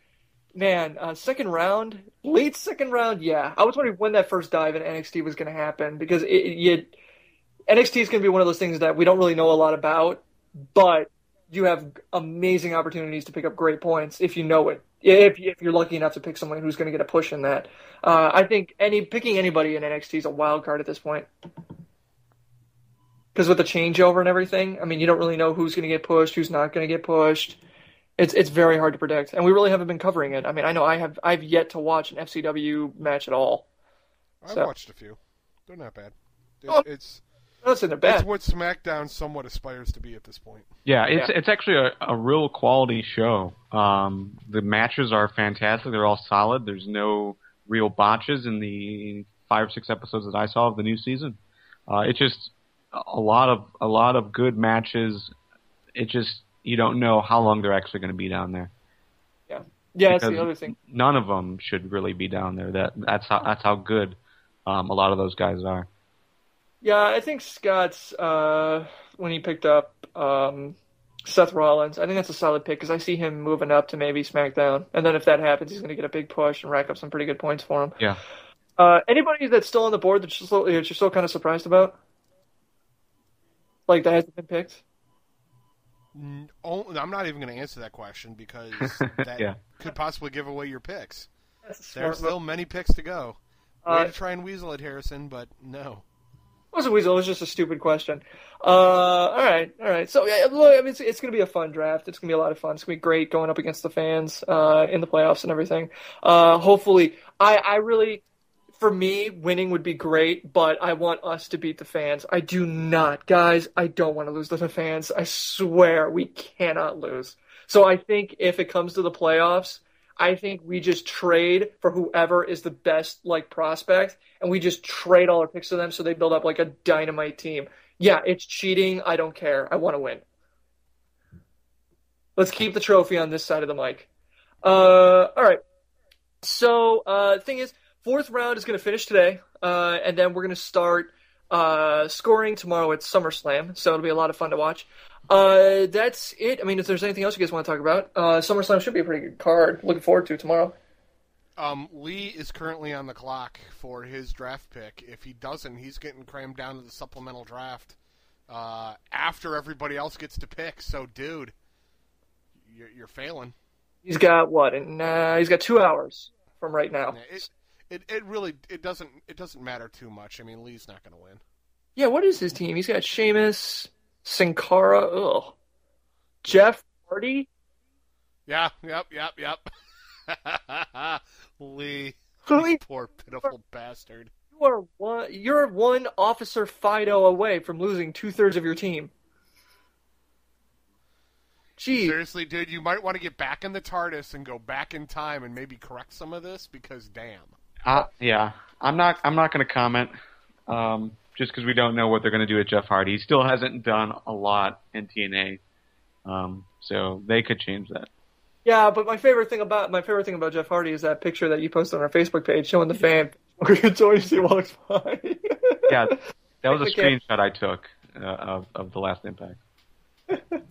man, second round, late second round, yeah. I was wondering when that first dive in NXT was going to happen because NXT is going to be one of those things that we don't really know a lot about, but you have amazing opportunities to pick up great points if you know it. If you're lucky enough to pick someone who's going to get a push in that. I think picking anybody in NXT is a wild card at this point. Because with the changeover and everything, I mean, you don't really know who's going to get pushed, who's not going to get pushed. It's very hard to predict, and we really haven't been covering it. I mean, I know I've yet to watch an FCW match at all. I've watched a few. They're not bad. It's I'm not saying they're bad. It's what SmackDown somewhat aspires to be at this point. Yeah, it's actually a real quality show. The matches are fantastic. They're all solid. There's no real botches in the 5 or 6 episodes that I saw of the new season. It's just a lot of good matches. It just you don't know how long they're actually going to be down there. Yeah, because that's the other thing. None of them should really be down there. That's how good a lot of those guys are. Yeah, I think Scott's when he picked up Seth Rollins, I think that's a solid pick because I see him moving up to maybe SmackDown, and then if that happens, he's going to get a big push and rack up some pretty good points for him. Yeah. Anybody that's still on the board that you're still kind of surprised about, like that hasn't been picked? I'm not even going to answer that question because that could possibly give away your picks. There's still many picks to go. Way to try and weasel it, Harrison, but no. It wasn't weasel. It was just a stupid question. All right. So, yeah, look, I mean, it's going to be a fun draft. It's going to be a lot of fun. It's going to be great going up against the fans in the playoffs and everything. Hopefully, I really, for me, winning would be great, but I want us to beat the fans. I do not. Guys, I don't want to lose to the fans. I swear we cannot lose. So I think if it comes to the playoffs, I think we just trade for whoever is the best prospect, and we just trade all our picks to them so they build up like a dynamite team. Yeah, it's cheating. I don't care. I want to win. Let's keep the trophy on this side of the mic. All right. So, thing is, fourth round is going to finish today, and then we're going to start scoring tomorrow at SummerSlam, so it'll be a lot of fun to watch. That's it. I mean, if there's anything else you guys want to talk about, SummerSlam should be a pretty good card. Looking forward to it tomorrow. Lee is currently on the clock for his draft pick. If he doesn't, he's getting crammed down to the supplemental draft after everybody else gets to pick. So, dude, you're failing. He's got what? He's got 2 hours from right now. It really doesn't matter too much. I mean, Lee's not going to win. Yeah, what is his team? He's got Sheamus, Sin Cara, Jeff Hardy. Yeah, yep. Lee, poor pitiful bastard. You're one Officer Fido away from losing 2/3 of your team. Gee. Seriously, dude, you might want to get back in the TARDIS and go back in time and maybe correct some of this, because damn. Yeah, I'm not going to comment, just because we don't know what they're going to do with Jeff Hardy. He still hasn't done a lot in TNA, so they could change that. Yeah, but my favorite thing about Jeff Hardy is that picture that you posted on our Facebook page showing the fan as he walks by. Yeah, that was a screenshot I took of the last Impact.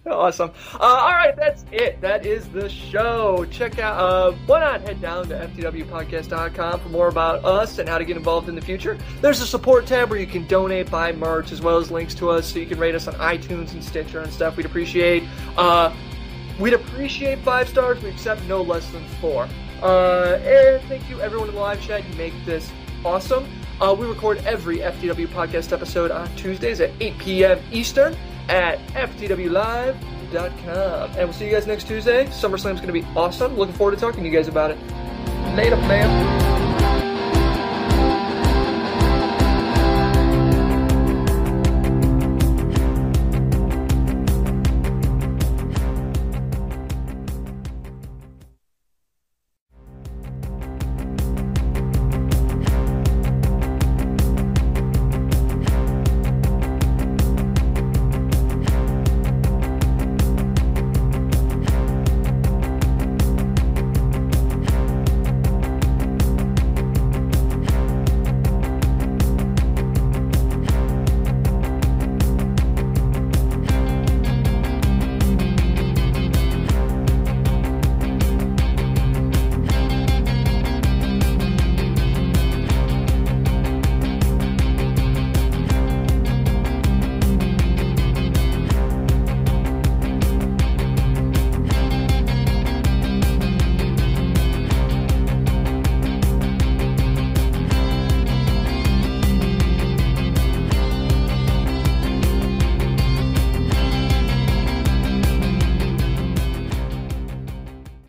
Awesome. All right, that's it. That is the show. Check out, why not head down to ftwpodcast.com for more about us and how to get involved in the future. There's a support tab where you can donate, buy merch, as well as links to us so you can rate us on iTunes and Stitcher and stuff. We'd appreciate 5 stars. We accept no less than 4. And thank you everyone in the live chat. You make this awesome. We record every FTW podcast episode on Tuesdays at 8 p.m. Eastern at ftwlive.com. And we'll see you guys next Tuesday. SummerSlam's going to be awesome. Looking forward to talking to you guys about it. Later, man.